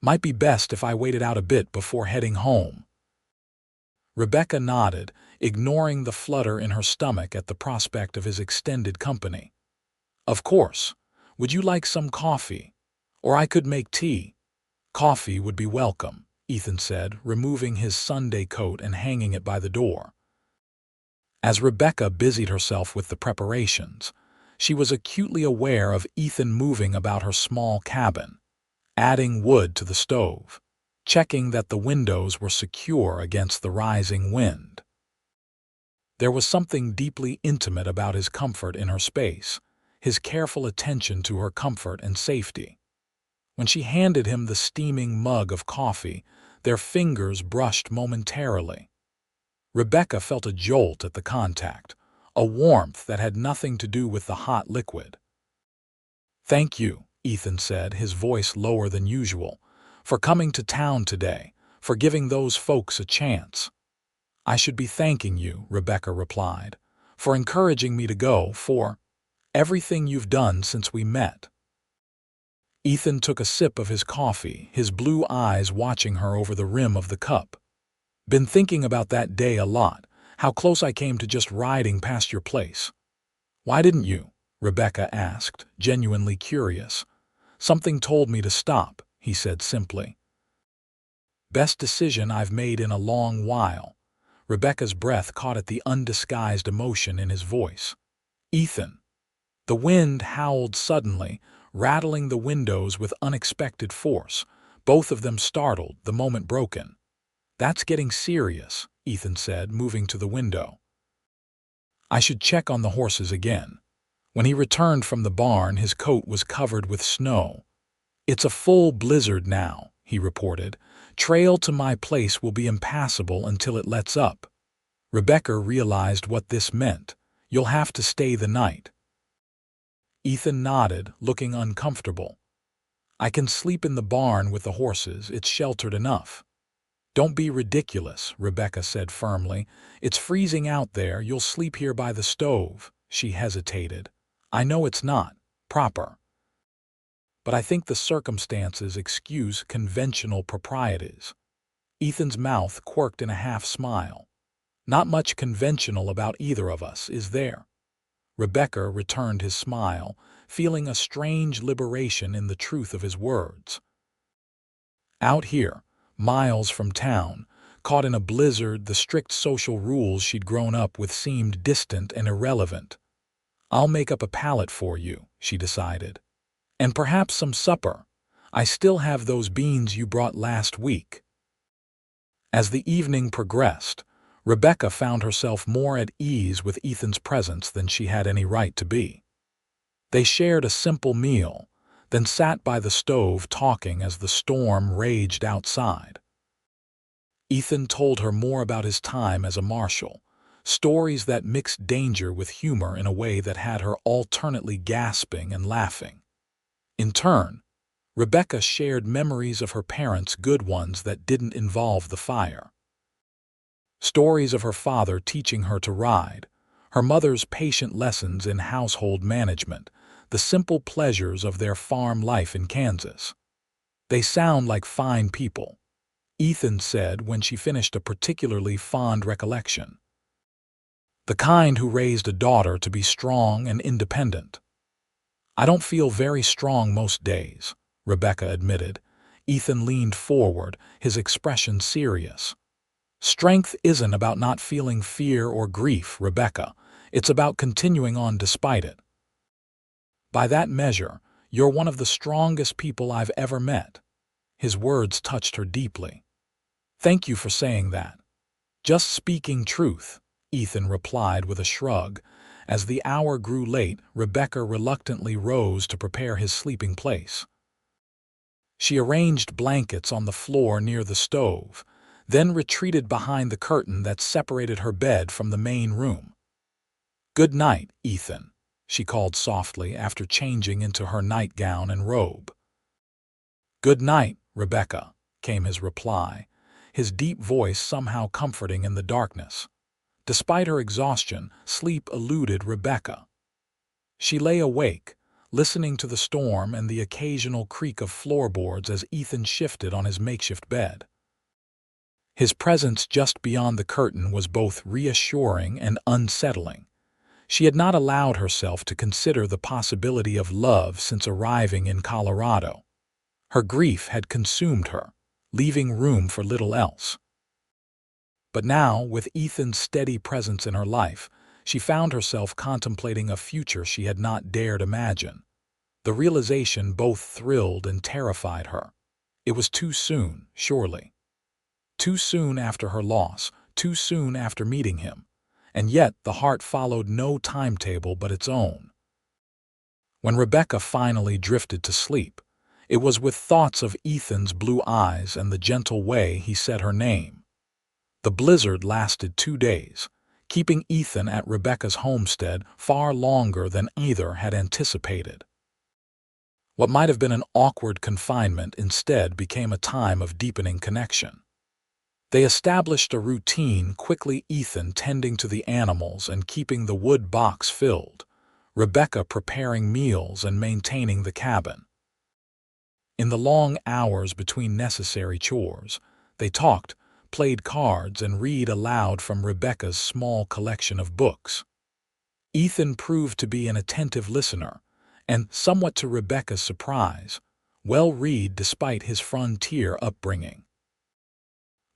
Might be best if I waited out a bit before heading home. Rebecca nodded, ignoring the flutter in her stomach at the prospect of his extended company. Of course. Would you like some coffee? Or I could make tea. Coffee would be welcome, Ethan said, removing his Sunday coat and hanging it by the door. As Rebecca busied herself with the preparations, she was acutely aware of Ethan moving about her small cabin, adding wood to the stove, checking that the windows were secure against the rising wind. There was something deeply intimate about his comfort in her space, his careful attention to her comfort and safety. When she handed him the steaming mug of coffee, their fingers brushed momentarily. Rebecca felt a jolt at the contact, a warmth that had nothing to do with the hot liquid. "Thank you," Ethan said, his voice lower than usual, "for coming to town today, for giving those folks a chance." "I should be thanking you," Rebecca replied, "for encouraging me to go, for everything you've done since we met." Ethan took a sip of his coffee, his blue eyes watching her over the rim of the cup. "Been thinking about that day a lot, how close I came to just riding past your place." "Why didn't you?" Rebecca asked, genuinely curious. "Something told me to stop," he said simply. "Best decision I've made in a long while." Rebecca's breath caught at the undisguised emotion in his voice. "Ethan." The wind howled suddenly, rattling the windows with unexpected force, both of them startled, the moment broken. "That's getting serious," Ethan said, moving to the window. "I should check on the horses again." When he returned from the barn, his coat was covered with snow. "It's a full blizzard now," he reported. "Trail to my place will be impassable until it lets up." Rebecca realized what this meant. "You'll have to stay the night." Ethan nodded, looking uncomfortable. "I can sleep in the barn with the horses. It's sheltered enough." "Don't be ridiculous," Rebecca said firmly. "It's freezing out there. You'll sleep here by the stove." She hesitated. "I know it's not proper, but I think the circumstances excuse conventional proprieties." Ethan's mouth quirked in a half-smile. "Not much conventional about either of us, is there?" Rebecca returned his smile, feeling a strange liberation in the truth of his words. Out here, miles from town, caught in a blizzard, the strict social rules she'd grown up with seemed distant and irrelevant. "I'll make up a pallet for you," she decided. "And perhaps some supper. I still have those beans you brought last week." As the evening progressed, Rebecca found herself more at ease with Ethan's presence than she had any right to be. They shared a simple meal, then sat by the stove talking as the storm raged outside. Ethan told her more about his time as a marshal, stories that mixed danger with humor in a way that had her alternately gasping and laughing. In turn, Rebecca shared memories of her parents, good ones that didn't involve the fire. Stories of her father teaching her to ride, her mother's patient lessons in household management, the simple pleasures of their farm life in Kansas. "They sound like fine people," Ethan said when she finished a particularly fond recollection. "The kind who raised a daughter to be strong and independent." "I don't feel very strong most days," Rebecca admitted. Ethan leaned forward, his expression serious. "Strength isn't about not feeling fear or grief, Rebecca. It's about continuing on despite it. By that measure, you're one of the strongest people I've ever met." His words touched her deeply. "Thank you for saying that." "Just speaking truth," Ethan replied with a shrug. As the hour grew late, Rebecca reluctantly rose to prepare his sleeping place. She arranged blankets on the floor near the stove, then retreated behind the curtain that separated her bed from the main room. "Good night, Ethan," she called softly after changing into her nightgown and robe. "Good night, Rebecca," came his reply, his deep voice somehow comforting in the darkness. Despite her exhaustion, sleep eluded Rebecca. She lay awake, listening to the storm and the occasional creak of floorboards as Ethan shifted on his makeshift bed. His presence just beyond the curtain was both reassuring and unsettling. She had not allowed herself to consider the possibility of love since arriving in Colorado. Her grief had consumed her, leaving room for little else. But now, with Ethan's steady presence in her life, she found herself contemplating a future she had not dared imagine. The realization both thrilled and terrified her. It was too soon, surely. Too soon after her loss, too soon after meeting him. And yet the heart followed no timetable but its own. When Rebecca finally drifted to sleep, it was with thoughts of Ethan's blue eyes and the gentle way he said her name. The blizzard lasted 2 days, keeping Ethan at Rebecca's homestead far longer than either had anticipated. What might have been an awkward confinement instead became a time of deepening connection. They established a routine, quickly Ethan tending to the animals and keeping the wood box filled, Rebecca preparing meals and maintaining the cabin. In the long hours between necessary chores, they talked, played cards, and read aloud from Rebecca's small collection of books. Ethan proved to be an attentive listener, and, somewhat to Rebecca's surprise, well-read despite his frontier upbringing.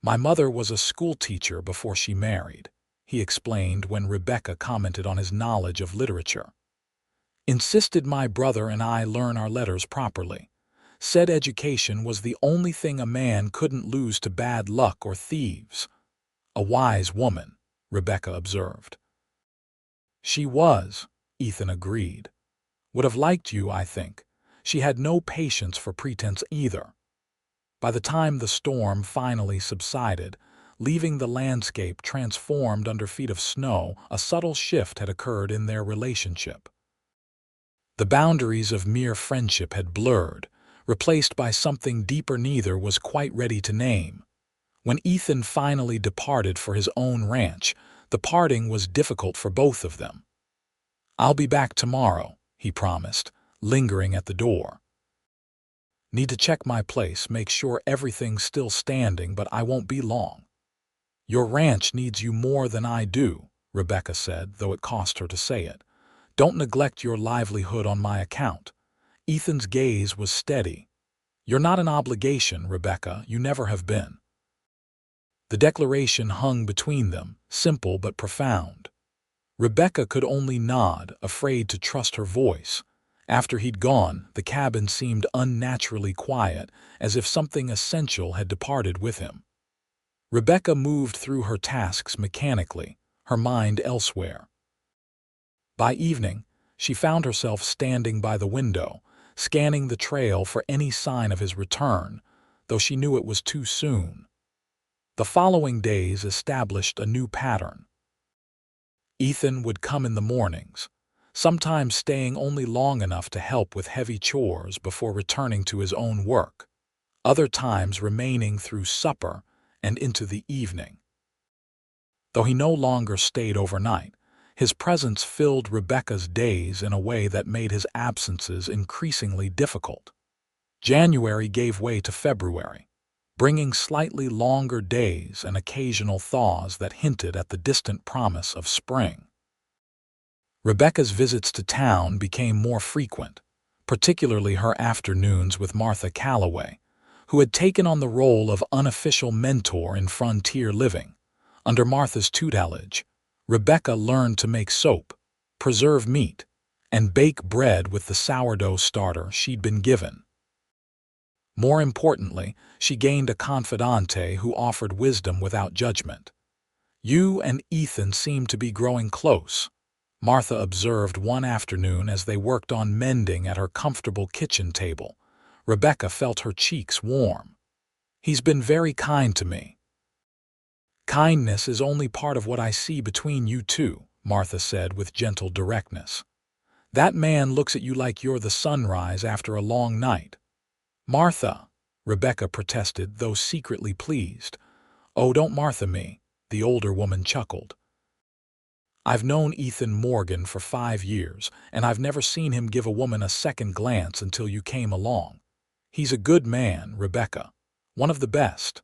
"My mother was a schoolteacher before she married," he explained when Rebecca commented on his knowledge of literature. "Insisted my brother and I learn our letters properly. Said education was the only thing a man couldn't lose to bad luck or thieves." "A wise woman," Rebecca observed. "She was," Ethan agreed. "Would have liked you, I think. She had no patience for pretense either." By the time the storm finally subsided, leaving the landscape transformed under feet of snow, a subtle shift had occurred in their relationship. The boundaries of mere friendship had blurred, replaced by something deeper neither was quite ready to name. When Ethan finally departed for his own ranch, the parting was difficult for both of them. "I'll be back tomorrow," he promised, lingering at the door. "Need to check my place, make sure everything's still standing, but I won't be long." "Your ranch needs you more than I do," Rebecca said, though it cost her to say it. "Don't neglect your livelihood on my account." Ethan's gaze was steady. "You're not an obligation, Rebecca, you never have been." The declaration hung between them, simple but profound. Rebecca could only nod, afraid to trust her voice. After he'd gone, the cabin seemed unnaturally quiet, as if something essential had departed with him. Rebecca moved through her tasks mechanically, her mind elsewhere. By evening, she found herself standing by the window, scanning the trail for any sign of his return, though she knew it was too soon. The following days established a new pattern. Ethan would come in the mornings, sometimes staying only long enough to help with heavy chores before returning to his own work, other times remaining through supper and into the evening. Though he no longer stayed overnight, his presence filled Rebecca's days in a way that made his absences increasingly difficult. January gave way to February, bringing slightly longer days and occasional thaws that hinted at the distant promise of spring. Rebecca's visits to town became more frequent, particularly her afternoons with Martha Calloway, who had taken on the role of unofficial mentor in frontier living. Under Martha's tutelage, Rebecca learned to make soap, preserve meat, and bake bread with the sourdough starter she'd been given. More importantly, she gained a confidante who offered wisdom without judgment. "You and Ethan seem to be growing close," Martha observed one afternoon as they worked on mending at her comfortable kitchen table. Rebecca felt her cheeks warm. "He's been very kind to me." "Kindness is only part of what I see between you two," Martha said with gentle directness. "That man looks at you like you're the sunrise after a long night." "Martha," Rebecca protested, though secretly pleased. "Oh, don't Martha me," the older woman chuckled. I've known Ethan Morgan for 5 years, and I've never seen him give a woman a second glance until you came along. He's a good man, Rebecca. One of the best.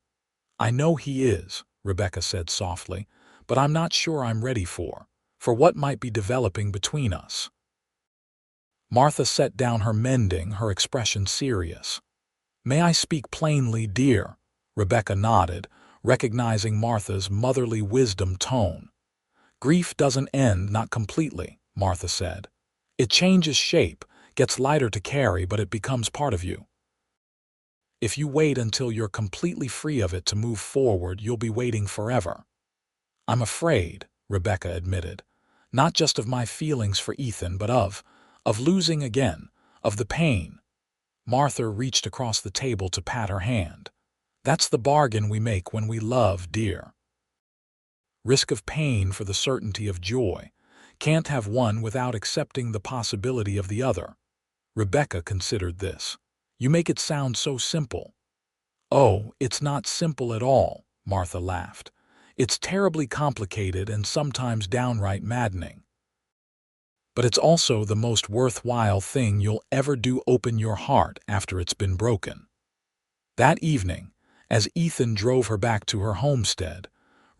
I know he is, Rebecca said softly, but I'm not sure I'm ready for what might be developing between us. Martha set down her mending, her expression serious. May I speak plainly, dear? Rebecca nodded, recognizing Martha's motherly wisdom tone. Grief doesn't end, not completely, Martha said. It changes shape, gets lighter to carry, but it becomes part of you. If you wait until you're completely free of it to move forward, you'll be waiting forever. I'm afraid, Rebecca admitted, not just of my feelings for Ethan, but of losing again, of the pain. Martha reached across the table to pat her hand. That's the bargain we make when we love, dear. Risk of pain for the certainty of joy. Can't have one without accepting the possibility of the other. Rebecca considered this. You make it sound so simple. Oh, it's not simple at all, Martha laughed. It's terribly complicated and sometimes downright maddening. But it's also the most worthwhile thing you'll ever do. Open your heart after it's been broken. That evening, as Ethan drove her back to her homestead,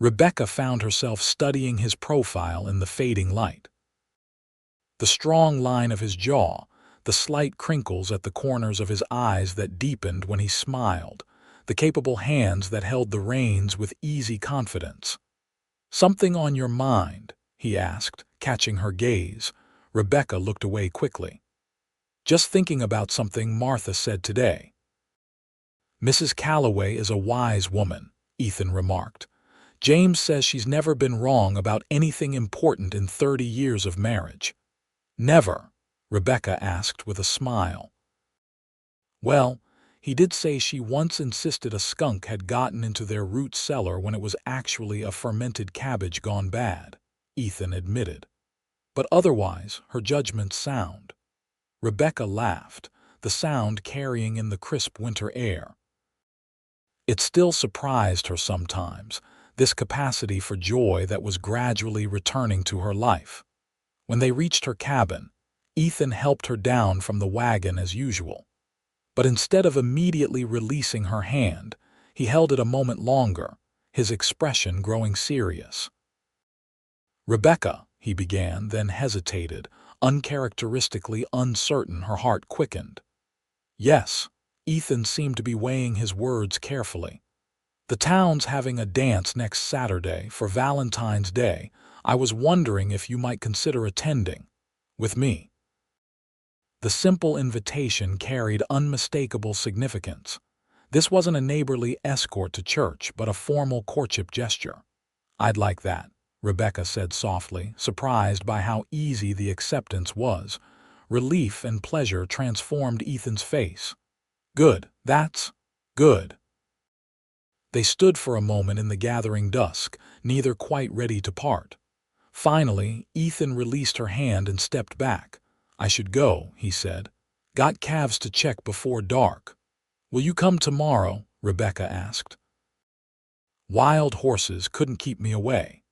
Rebecca found herself studying his profile in the fading light. The strong line of his jaw, the slight crinkles at the corners of his eyes that deepened when he smiled, the capable hands that held the reins with easy confidence. "Something on your mind?" he asked, catching her gaze. Rebecca looked away quickly. "Just thinking about something Martha said today." "Mrs. Calloway is a wise woman," Ethan remarked. "James says she's never been wrong about anything important in 30 years of marriage." "Never?" Rebecca asked with a smile. "Well, he did say she once insisted a skunk had gotten into their root cellar when it was actually a fermented cabbage gone bad," Ethan admitted. "But otherwise, her judgment's sound." Rebecca laughed, the sound carrying in the crisp winter air. It still surprised her sometimes, this capacity for joy that was gradually returning to her life. When they reached her cabin, Ethan helped her down from the wagon as usual. But instead of immediately releasing her hand, he held it a moment longer, his expression growing serious. "Rebecca," he began, then hesitated, uncharacteristically uncertain. Her heart quickened. "Yes," Ethan seemed to be weighing his words carefully. "The town's having a dance next Saturday for Valentine's Day. I was wondering if you might consider attending. With me." The simple invitation carried unmistakable significance. This wasn't a neighborly escort to church, but a formal courtship gesture. "I'd like that," Rebecca said softly, surprised by how easy the acceptance was. Relief and pleasure transformed Ethan's face. "Good, that's good." They stood for a moment in the gathering dusk, neither quite ready to part. Finally, Ethan released her hand and stepped back. "I should go," he said. "Got calves to check before dark." "Will you come tomorrow?" Rebecca asked. "Wild horses couldn't keep me away,"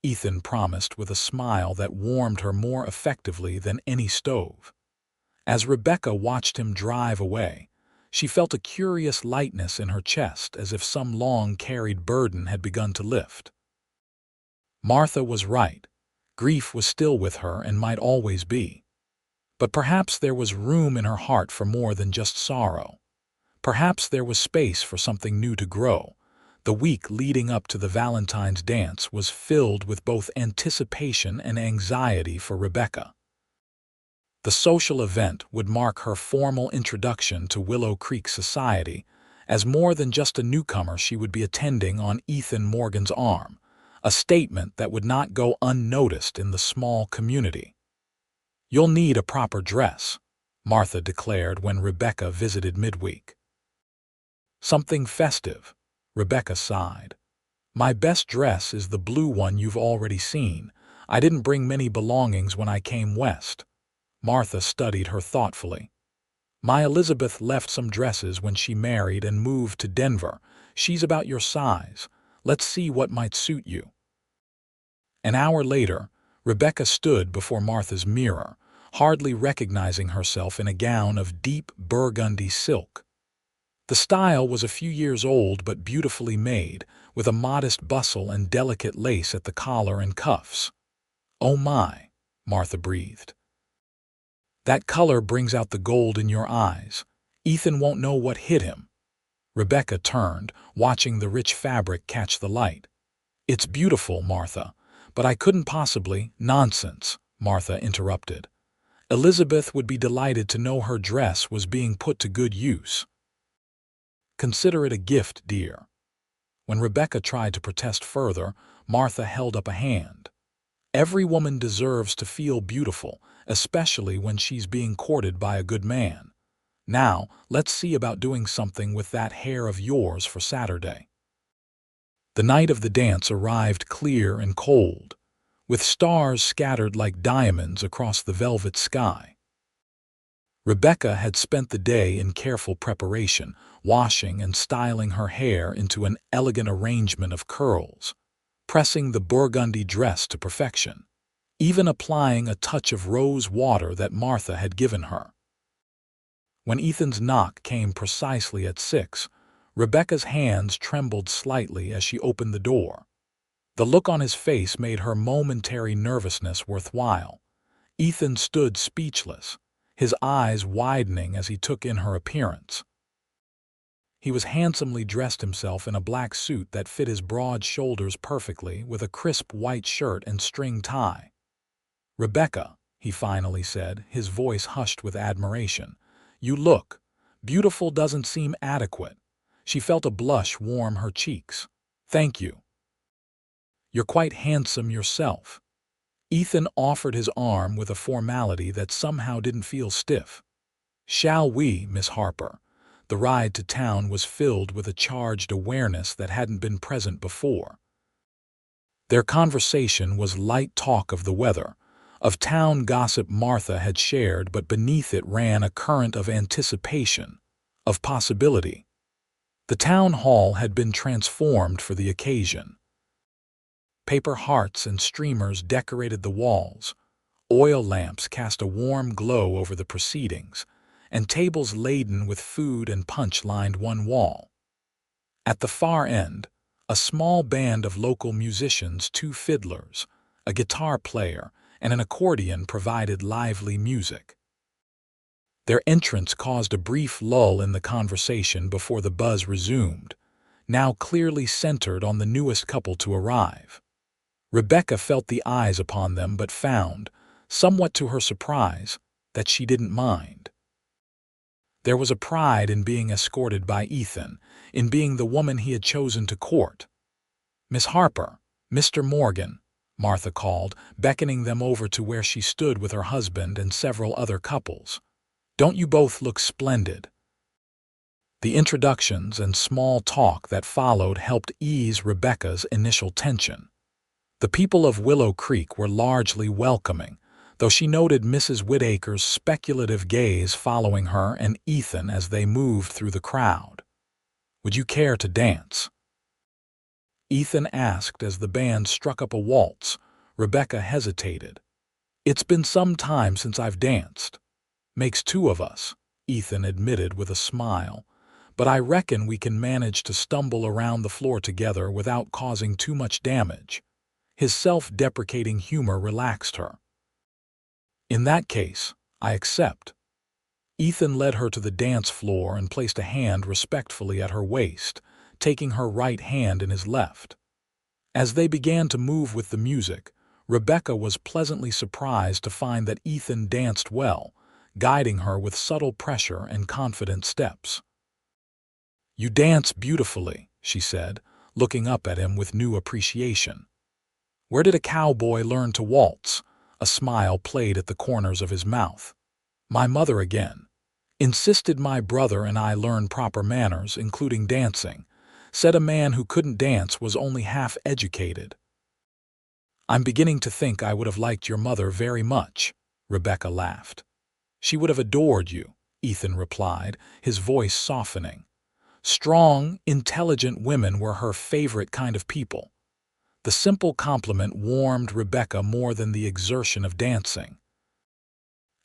Ethan promised with a smile that warmed her more effectively than any stove. As Rebecca watched him drive away, she felt a curious lightness in her chest, as if some long-carried burden had begun to lift. Martha was right. Grief was still with her and might always be. But perhaps there was room in her heart for more than just sorrow. Perhaps there was space for something new to grow. The week leading up to the Valentine's dance was filled with both anticipation and anxiety for Rebecca. The social event would mark her formal introduction to Willow Creek society. As more than just a newcomer, she would be attending on Ethan Morgan's arm, a statement that would not go unnoticed in the small community. "You'll need a proper dress," Martha declared when Rebecca visited midweek. "Something festive," Rebecca sighed. "My best dress is the blue one you've already seen. I didn't bring many belongings when I came west." Martha studied her thoughtfully. "My Elizabeth left some dresses when she married and moved to Denver. She's about your size. Let's see what might suit you." An hour later, Rebecca stood before Martha's mirror, hardly recognizing herself in a gown of deep burgundy silk. The style was a few years old but beautifully made, with a modest bustle and delicate lace at the collar and cuffs. "Oh my," Martha breathed. "That color brings out the gold in your eyes. Ethan won't know what hit him." Rebecca turned, watching the rich fabric catch the light. "It's beautiful, Martha, but I couldn't possibly—" "Nonsense," Martha interrupted. "Elizabeth would be delighted to know her dress was being put to good use. Consider it a gift, dear." When Rebecca tried to protest further, Martha held up a hand. "Every woman deserves to feel beautiful, especially when she's being courted by a good man. Now, let's see about doing something with that hair of yours for Saturday." The night of the dance arrived clear and cold, with stars scattered like diamonds across the velvet sky. Rebecca had spent the day in careful preparation, washing and styling her hair into an elegant arrangement of curls, pressing the burgundy dress to perfection, even applying a touch of rose water that Martha had given her. When Ethan's knock came precisely at 6, Rebecca's hands trembled slightly as she opened the door. The look on his face made her momentary nervousness worthwhile. Ethan stood speechless, his eyes widening as he took in her appearance. He was handsomely dressed himself in a black suit that fit his broad shoulders perfectly, with a crisp white shirt and string tie. "Rebecca," he finally said, his voice hushed with admiration, "you look beautiful doesn't seem adequate." She felt a blush warm her cheeks. "Thank you. You're quite handsome yourself." Ethan offered his arm with a formality that somehow didn't feel stiff. "Shall we, Miss Harper?" The ride to town was filled with a charged awareness that hadn't been present before. Their conversation was light talk of the weather, of town gossip Martha had shared, but beneath it ran a current of anticipation, of possibility. The town hall had been transformed for the occasion. Paper hearts and streamers decorated the walls, oil lamps cast a warm glow over the proceedings, and tables laden with food and punch lined one wall. At the far end, a small band of local musicians, 2 fiddlers, a guitar player, and an accordion provided lively music. Their entrance caused a brief lull in the conversation before the buzz resumed, now clearly centered on the newest couple to arrive. Rebecca felt the eyes upon them but found, somewhat to her surprise, that she didn't mind. There was a pride in being escorted by Ethan, in being the woman he had chosen to court. "Miss Harper, Mr. Morgan," Martha called, beckoning them over to where she stood with her husband and several other couples. "Don't you both look splendid?" The introductions and small talk that followed helped ease Rebecca's initial tension. The people of Willow Creek were largely welcoming, though she noted Mrs. Whittaker's speculative gaze following her and Ethan as they moved through the crowd. "Would you care to dance?" Ethan asked as the band struck up a waltz. Rebecca hesitated. "It's been some time since I've danced." "Makes 2 of us," Ethan admitted with a smile, "but I reckon we can manage to stumble around the floor together without causing too much damage." His self-deprecating humor relaxed her. "In that case, I accept." Ethan led her to the dance floor and placed a hand respectfully at her waist, taking her right hand in his left. As they began to move with the music, Rebecca was pleasantly surprised to find that Ethan danced well, guiding her with subtle pressure and confident steps. "You dance beautifully," she said, looking up at him with new appreciation. "Where did a cowboy learn to waltz?" A smile played at the corners of his mouth. "My mother again. Insisted my brother and I learn proper manners, including dancing. Said a man who couldn't dance was only half-educated." "I'm beginning to think I would have liked your mother very much," Rebecca laughed. "She would have adored you," Ethan replied, his voice softening. "Strong, intelligent women were her favorite kind of people." The simple compliment warmed Rebecca more than the exertion of dancing.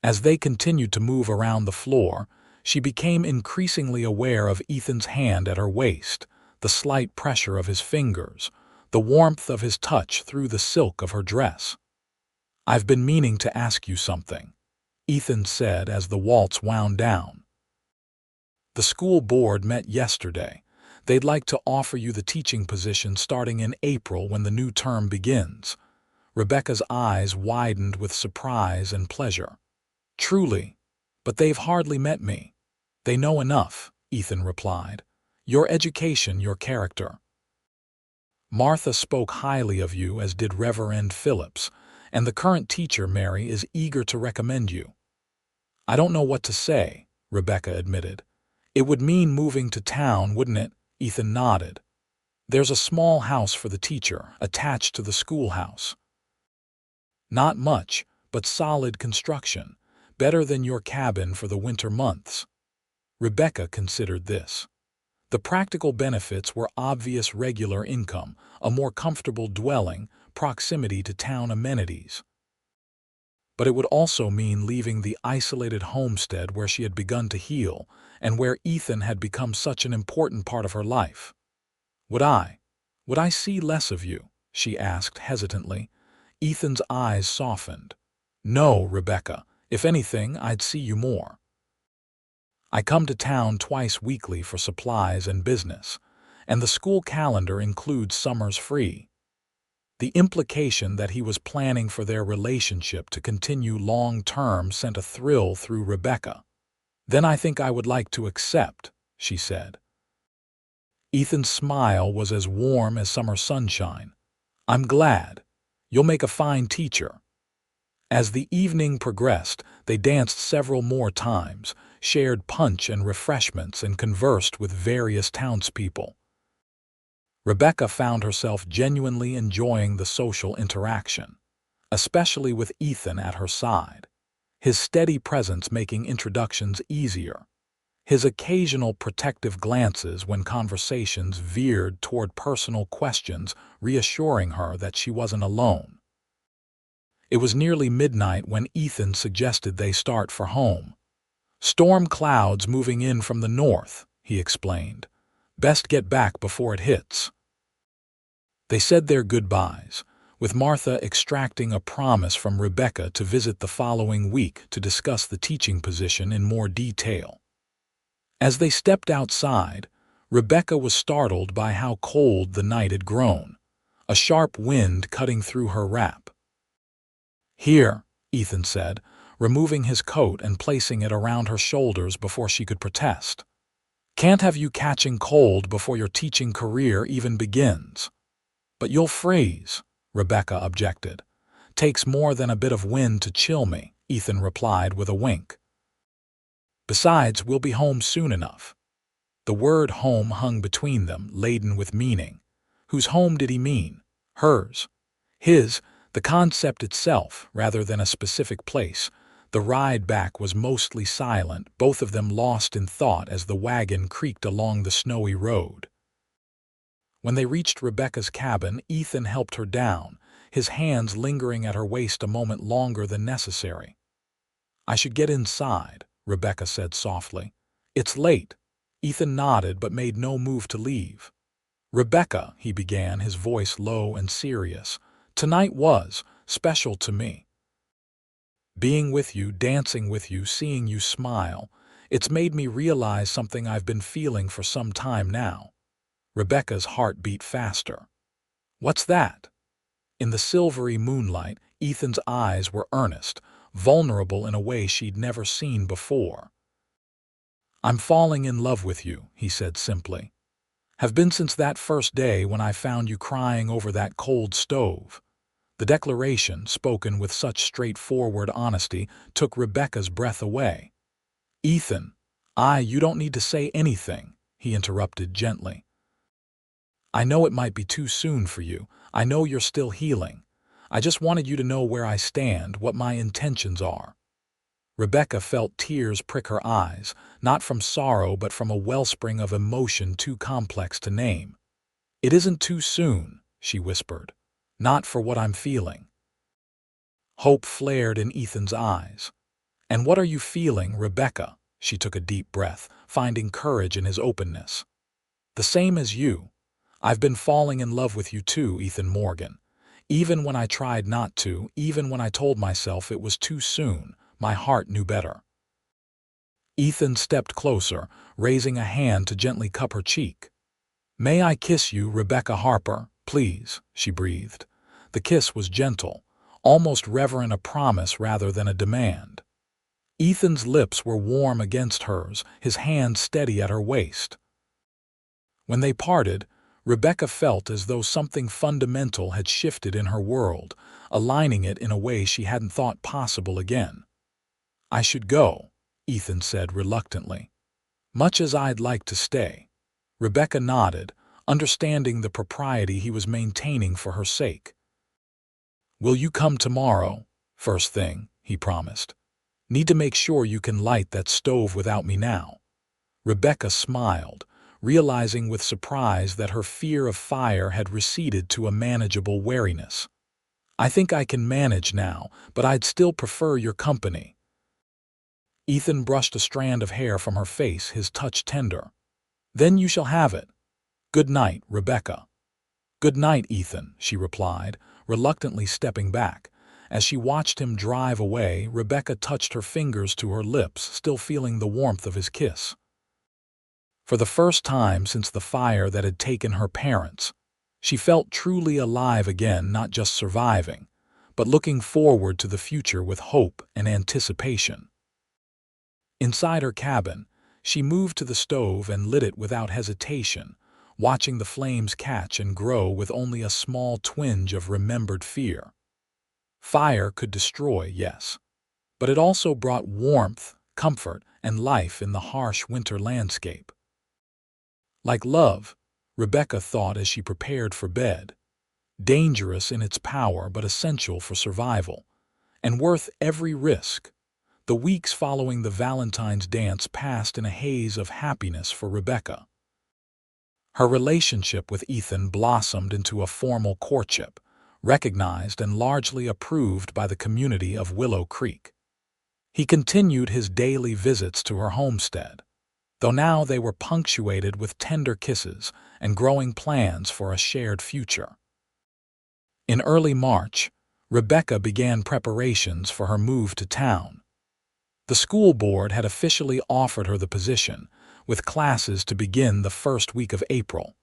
As they continued to move around the floor, she became increasingly aware of Ethan's hand at her waist, the slight pressure of his fingers, the warmth of his touch through the silk of her dress. "I've been meaning to ask you something," Ethan said as the waltz wound down. "The school board met yesterday. They'd like to offer you the teaching position starting in April when the new term begins." Rebecca's eyes widened with surprise and pleasure. "Truly, but they've hardly met me." "They know enough," Ethan replied. "Your education, your character. Martha spoke highly of you, as did Reverend Phillips, and the current teacher, Mary, is eager to recommend you." "I don't know what to say," Rebecca admitted. "It would mean moving to town, wouldn't it?" Ethan nodded. "There's a small house for the teacher, attached to the schoolhouse. Not much, but solid construction, better than your cabin for the winter months." Rebecca considered this. The practical benefits were obvious: regular income, a more comfortable dwelling, proximity to town amenities. But it would also mean leaving the isolated homestead where she had begun to heal and where Ethan had become such an important part of her life. Would I see less of you?" she asked hesitantly. Ethan's eyes softened. "No, Rebecca. If anything, I'd see you more. I come to town twice weekly for supplies and business, and the school calendar includes summers free." The implication that he was planning for their relationship to continue long-term sent a thrill through Rebecca. "Then I think I would like to accept," she said. Ethan's smile was as warm as summer sunshine. "I'm glad. You'll make a fine teacher." As the evening progressed, they danced several more times, shared punch and refreshments, and conversed with various townspeople. Rebecca found herself genuinely enjoying the social interaction, especially with Ethan at her side, his steady presence making introductions easier, his occasional protective glances when conversations veered toward personal questions reassuring her that she wasn't alone. It was nearly midnight when Ethan suggested they start for home. "Storm clouds moving in from the north," he explained. "Best get back before it hits." They said their goodbyes, with Martha extracting a promise from Rebecca to visit the following week to discuss the teaching position in more detail. As they stepped outside, Rebecca was startled by how cold the night had grown, a sharp wind cutting through her wrap. "Here," Ethan said, removing his coat and placing it around her shoulders before she could protest. "Can't have you catching cold before your teaching career even begins." "But you'll freeze," Rebecca objected. "Takes more than a bit of wind to chill me," Ethan replied with a wink. "Besides, we'll be home soon enough." The word home hung between them, laden with meaning. Whose home did he mean? Hers? His? The concept itself, rather than a specific place. The ride back was mostly silent, both of them lost in thought as the wagon creaked along the snowy road. When they reached Rebecca's cabin, Ethan helped her down, his hands lingering at her waist a moment longer than necessary. "I should get inside," Rebecca said softly. "It's late." Ethan nodded but made no move to leave. "Rebecca," he began, his voice low and serious, "tonight was special to me. Being with you, dancing with you, seeing you smile, it's made me realize something I've been feeling for some time now." Rebecca's heart beat faster. "What's that?" In the silvery moonlight, Ethan's eyes were earnest, vulnerable in a way she'd never seen before. "I'm falling in love with you," he said simply. "Have been since that first day when I found you crying over that cold stove." The declaration, spoken with such straightforward honesty, took Rebecca's breath away. "Ethan, you don't need to say anything," he interrupted gently. "I know it might be too soon for you. I know you're still healing. I just wanted you to know where I stand, what my intentions are." Rebecca felt tears prick her eyes, not from sorrow but from a wellspring of emotion too complex to name. "It isn't too soon," she whispered. Not for what I'm feeling. Hope flared in Ethan's eyes. And what are you feeling, Rebecca? She took a deep breath, finding courage in his openness. The same as you. I've been falling in love with you too, Ethan Morgan. Even when I tried not to, even when I told myself it was too soon, my heart knew better. Ethan stepped closer, raising a hand to gently cup her cheek. May I kiss you, Rebecca Harper, please, she breathed. The kiss was gentle, almost reverent, a promise rather than a demand. Ethan's lips were warm against hers, his hand steady at her waist. When they parted, Rebecca felt as though something fundamental had shifted in her world, aligning it in a way she hadn't thought possible again. I should go, Ethan said reluctantly. Much as I'd like to stay. Rebecca nodded, understanding the propriety he was maintaining for her sake. Will you come tomorrow? First thing, he promised. Need to make sure you can light that stove without me now. Rebecca smiled, realizing with surprise that her fear of fire had receded to a manageable wariness. I think I can manage now, but I'd still prefer your company. Ethan brushed a strand of hair from her face, his touch tender. Then you shall have it. Good night, Rebecca. Good night, Ethan, she replied, reluctantly stepping back. As she watched him drive away, Rebecca touched her fingers to her lips, still feeling the warmth of his kiss. For the first time since the fire that had taken her parents, she felt truly alive again, not just surviving, but looking forward to the future with hope and anticipation. Inside her cabin, she moved to the stove and lit it without hesitation, watching the flames catch and grow with only a small twinge of remembered fear. Fire could destroy, yes, but it also brought warmth, comfort, and life in the harsh winter landscape. Like love, Rebecca thought as she prepared for bed, dangerous in its power but essential for survival, and worth every risk. The weeks following the Valentine's dance passed in a haze of happiness for Rebecca. Her relationship with Ethan blossomed into a formal courtship, recognized and largely approved by the community of Willow Creek. He continued his daily visits to her homestead, though now they were punctuated with tender kisses and growing plans for a shared future. In early March, Rebecca began preparations for her move to town. The school board had officially offered her the position, with classes to begin the first week of April.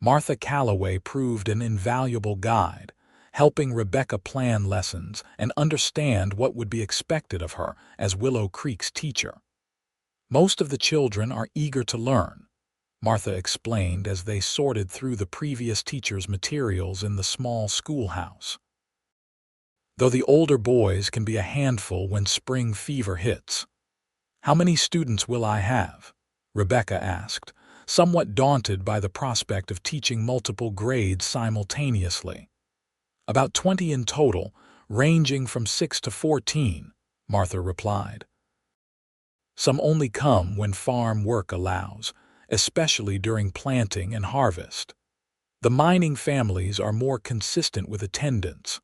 Martha Calloway proved an invaluable guide, helping Rebecca plan lessons and understand what would be expected of her as Willow Creek's teacher. Most of the children are eager to learn, Martha explained as they sorted through the previous teacher's materials in the small schoolhouse. Though the older boys can be a handful when spring fever hits. How many students will I have? Rebecca asked, somewhat daunted by the prospect of teaching multiple grades simultaneously. About 20 in total, ranging from 6 to 14, Martha replied. Some only come when farm work allows, especially during planting and harvest. The mining families are more consistent with attendance.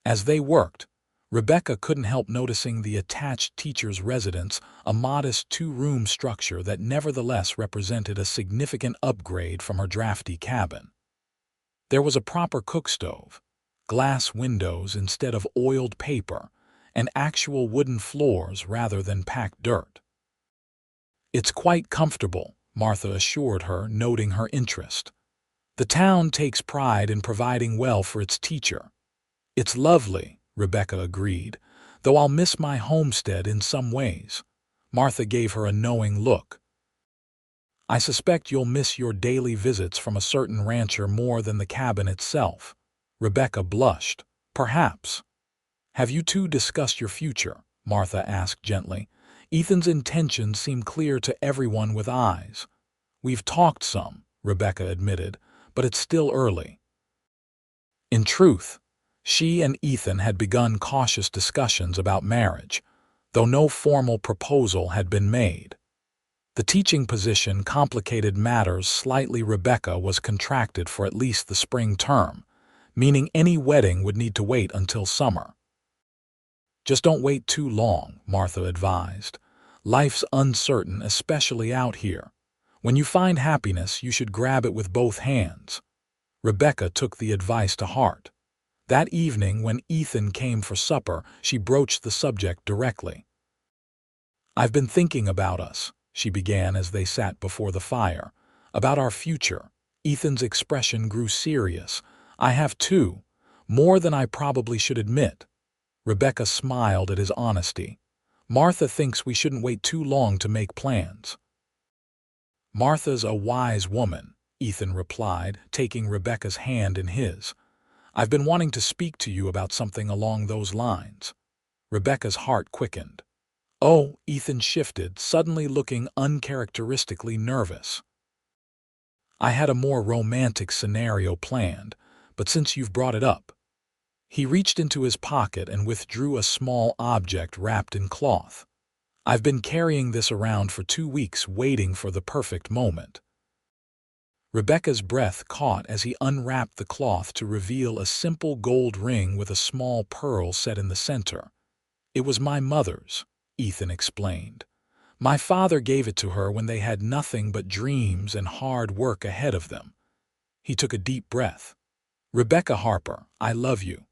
As they worked, Rebecca couldn't help noticing the attached teacher's residence, a modest two-room structure that nevertheless represented a significant upgrade from her drafty cabin. There was a proper cookstove, glass windows instead of oiled paper, and actual wooden floors rather than packed dirt. It's quite comfortable, Martha assured her, noting her interest. The town takes pride in providing well for its teacher. It's lovely, Rebecca agreed, though I'll miss my homestead in some ways. Martha gave her a knowing look. I suspect you'll miss your daily visits from a certain rancher more than the cabin itself. Rebecca blushed. Perhaps. Have you two discussed your future? Martha asked gently. Ethan's intentions seemed clear to everyone with eyes. We've talked some, Rebecca admitted, but it's still early. In truth, she and Ethan had begun cautious discussions about marriage, though no formal proposal had been made. The teaching position complicated matters slightly. Rebecca was contracted for at least the spring term, meaning any wedding would need to wait until summer. Just don't wait too long, Martha advised. Life's uncertain, especially out here. When you find happiness, you should grab it with both hands. Rebecca took the advice to heart. That evening, when Ethan came for supper, she broached the subject directly. "I've been thinking about us," she began as they sat before the fire. "About our future." Ethan's expression grew serious. "I have too, more than I probably should admit." Rebecca smiled at his honesty. "Martha thinks we shouldn't wait too long to make plans." "Martha's a wise woman," Ethan replied, taking Rebecca's hand in his. "I've been wanting to speak to you about something along those lines." Rebecca's heart quickened. "Oh," Ethan shifted, suddenly looking uncharacteristically nervous. "I had a more romantic scenario planned, but since you've brought it up." He reached into his pocket and withdrew a small object wrapped in cloth. "I've been carrying this around for 2 weeks, waiting for the perfect moment." Rebecca's breath caught as he unwrapped the cloth to reveal a simple gold ring with a small pearl set in the center. "It was my mother's," Ethan explained. "My father gave it to her when they had nothing but dreams and hard work ahead of them." He took a deep breath. "Rebecca Harper, I love you.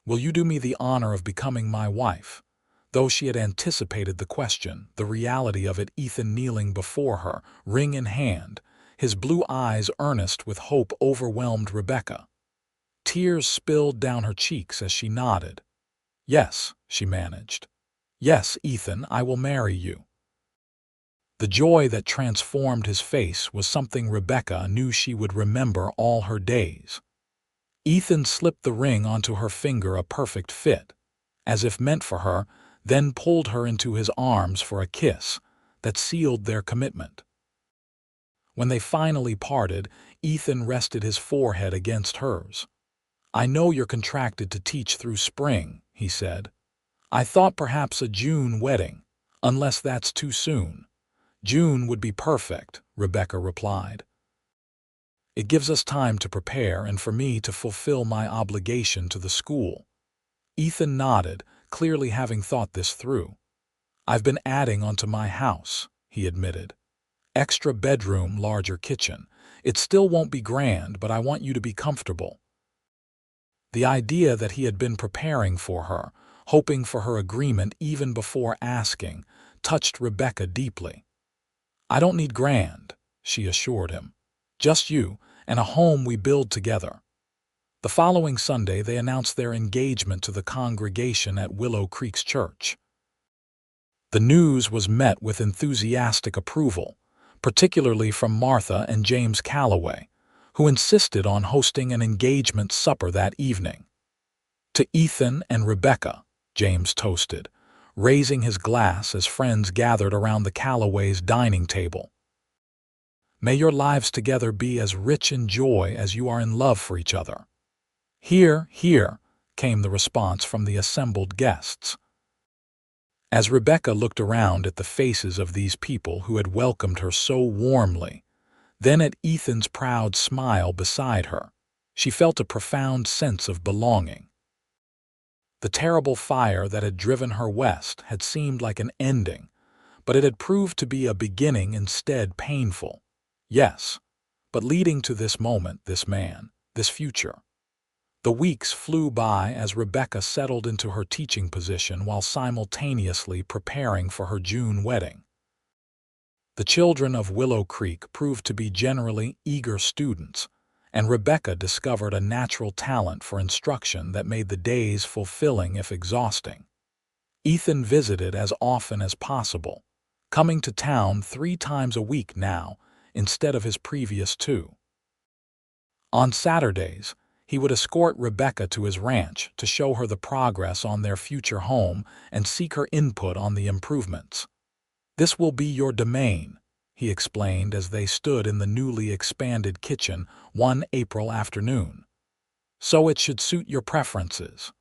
Will you do me the honor of becoming my wife?" Though she had anticipated the question, the reality of it, Ethan kneeling before her, ring in hand, his blue eyes earnest with hope, overwhelmed Rebecca. Tears spilled down her cheeks as she nodded. "Yes," she managed. "Yes, Ethan, I will marry you." The joy that transformed his face was something Rebecca knew she would remember all her days. Ethan slipped the ring onto her finger, a perfect fit, as if meant for her, then pulled her into his arms for a kiss that sealed their commitment. When they finally parted, Ethan rested his forehead against hers. "I know you're contracted to teach through spring," he said. "I thought perhaps a June wedding, unless that's too soon." "June would be perfect," Rebecca replied. "It gives us time to prepare and for me to fulfill my obligation to the school." Ethan nodded, clearly having thought this through. "I've been adding onto my house," he admitted. "Extra bedroom, larger kitchen. It still won't be grand, but I want you to be comfortable." The idea that he had been preparing for her, hoping for her agreement even before asking, touched Rebecca deeply. "I don't need grand," she assured him. "Just you, and a home we build together." The following Sunday they announced their engagement to the congregation at Willow Creek's church. The news was met with enthusiastic approval, particularly from Martha and James Calloway, who insisted on hosting an engagement supper that evening. "To Ethan and Rebecca," James toasted, raising his glass as friends gathered around the Calloways' dining table. "May your lives together be as rich in joy as you are in love for each other." "Hear, hear," came the response from the assembled guests. As Rebecca looked around at the faces of these people who had welcomed her so warmly, then at Ethan's proud smile beside her, she felt a profound sense of belonging. The terrible fire that had driven her west had seemed like an ending, but it had proved to be a beginning, instead painful. Yes, but leading to this moment, this man, this future. The weeks flew by as Rebecca settled into her teaching position while simultaneously preparing for her June wedding. The children of Willow Creek proved to be generally eager students, and Rebecca discovered a natural talent for instruction that made the days fulfilling if exhausting. Ethan visited as often as possible, coming to town 3 times a week now instead of his previous 2. On Saturdays, he would escort Rebecca to his ranch to show her the progress on their future home and seek her input on the improvements. "This will be your domain," he explained as they stood in the newly expanded kitchen one April afternoon. "So it should suit your preferences."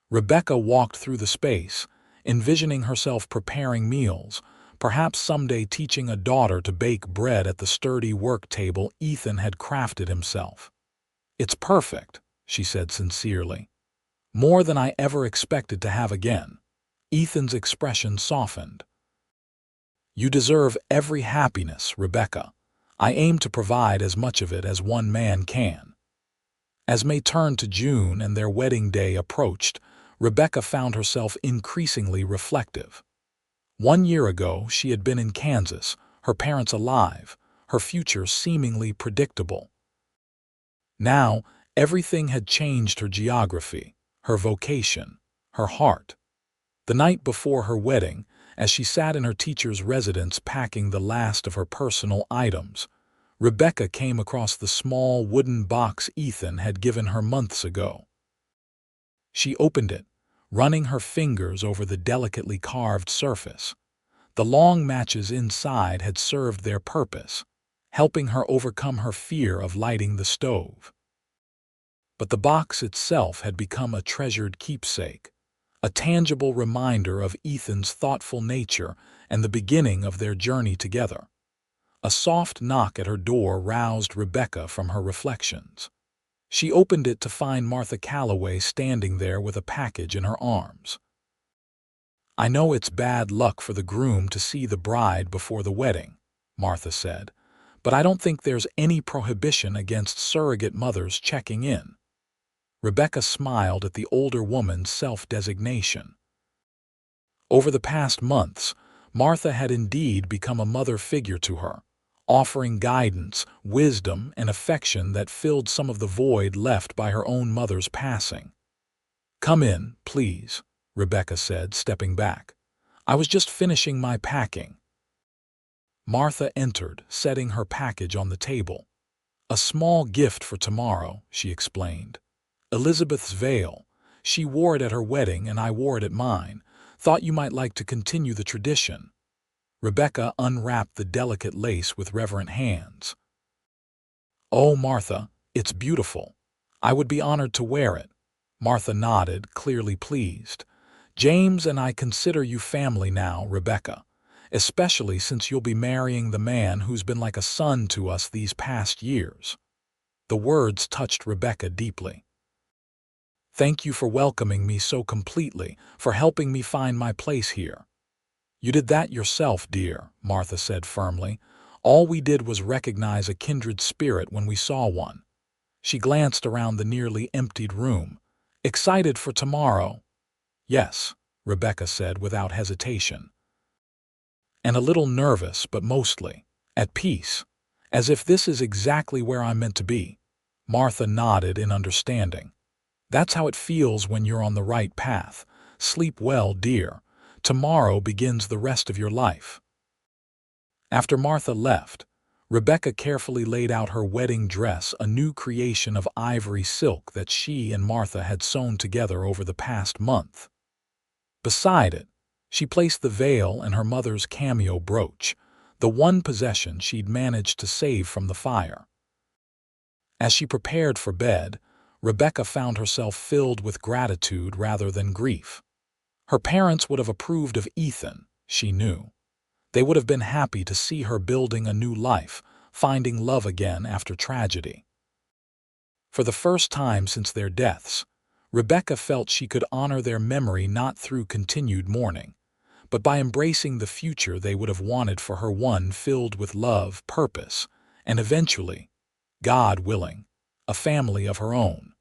Rebecca walked through the space, envisioning herself preparing meals, perhaps someday teaching a daughter to bake bread at the sturdy work table Ethan had crafted himself. "It's perfect," she said sincerely. "More than I ever expected to have again." Ethan's expression softened. "You deserve every happiness, Rebecca. I aim to provide as much of it as one man can." As May turned to June and their wedding day approached, Rebecca found herself increasingly reflective. 1 year ago, she had been in Kansas, her parents alive, her future seemingly predictable. Now, everything had changed: her geography, her vocation, her heart. The night before her wedding, as she sat in her teacher's residence packing the last of her personal items, Rebecca came across the small wooden box Ethan had given her months ago. She opened it, running her fingers over the delicately carved surface. The long matches inside had served their purpose, helping her overcome her fear of lighting the stove. But the box itself had become a treasured keepsake, a tangible reminder of Ethan's thoughtful nature and the beginning of their journey together. A soft knock at her door roused Rebecca from her reflections. She opened it to find Martha Calloway standing there with a package in her arms. "I know it's bad luck for the groom to see the bride before the wedding," Martha said, "but I don't think there's any prohibition against surrogate mothers checking in." Rebecca smiled at the older woman's self-designation. Over the past months, Martha had indeed become a mother figure to her, offering guidance, wisdom, and affection that filled some of the void left by her own mother's passing. "Come in, please," Rebecca said, stepping back. "I was just finishing my packing." Martha entered, setting her package on the table. "A small gift for tomorrow," she explained. "Elizabeth's veil. She wore it at her wedding and I wore it at mine. Thought you might like to continue the tradition." Rebecca unwrapped the delicate lace with reverent hands. "Oh, Martha, it's beautiful. I would be honored to wear it." Martha nodded, clearly pleased. "James and I consider you family now, Rebecca, especially since you'll be marrying the man who's been like a son to us these past years." The words touched Rebecca deeply. "Thank you for welcoming me so completely, for helping me find my place here." "You did that yourself, dear," Martha said firmly. "All we did was recognize a kindred spirit when we saw one." She glanced around the nearly emptied room. "Excited for tomorrow?" "Yes," Rebecca said without hesitation. "And a little nervous, but mostly at peace, as if this is exactly where I'm meant to be." Martha nodded in understanding. "That's how it feels when you're on the right path. Sleep well, dear. Tomorrow begins the rest of your life." After Martha left, Rebecca carefully laid out her wedding dress, a new creation of ivory silk that she and Martha had sewn together over the past month. Beside it, she placed the veil and her mother's cameo brooch, the one possession she'd managed to save from the fire. As she prepared for bed, Rebecca found herself filled with gratitude rather than grief. Her parents would have approved of Ethan, she knew. They would have been happy to see her building a new life, finding love again after tragedy. For the first time since their deaths, Rebecca felt she could honor their memory not through continued mourning, but by embracing the future they would have wanted for her, one filled with love, purpose, and eventually, God willing, a family of her own.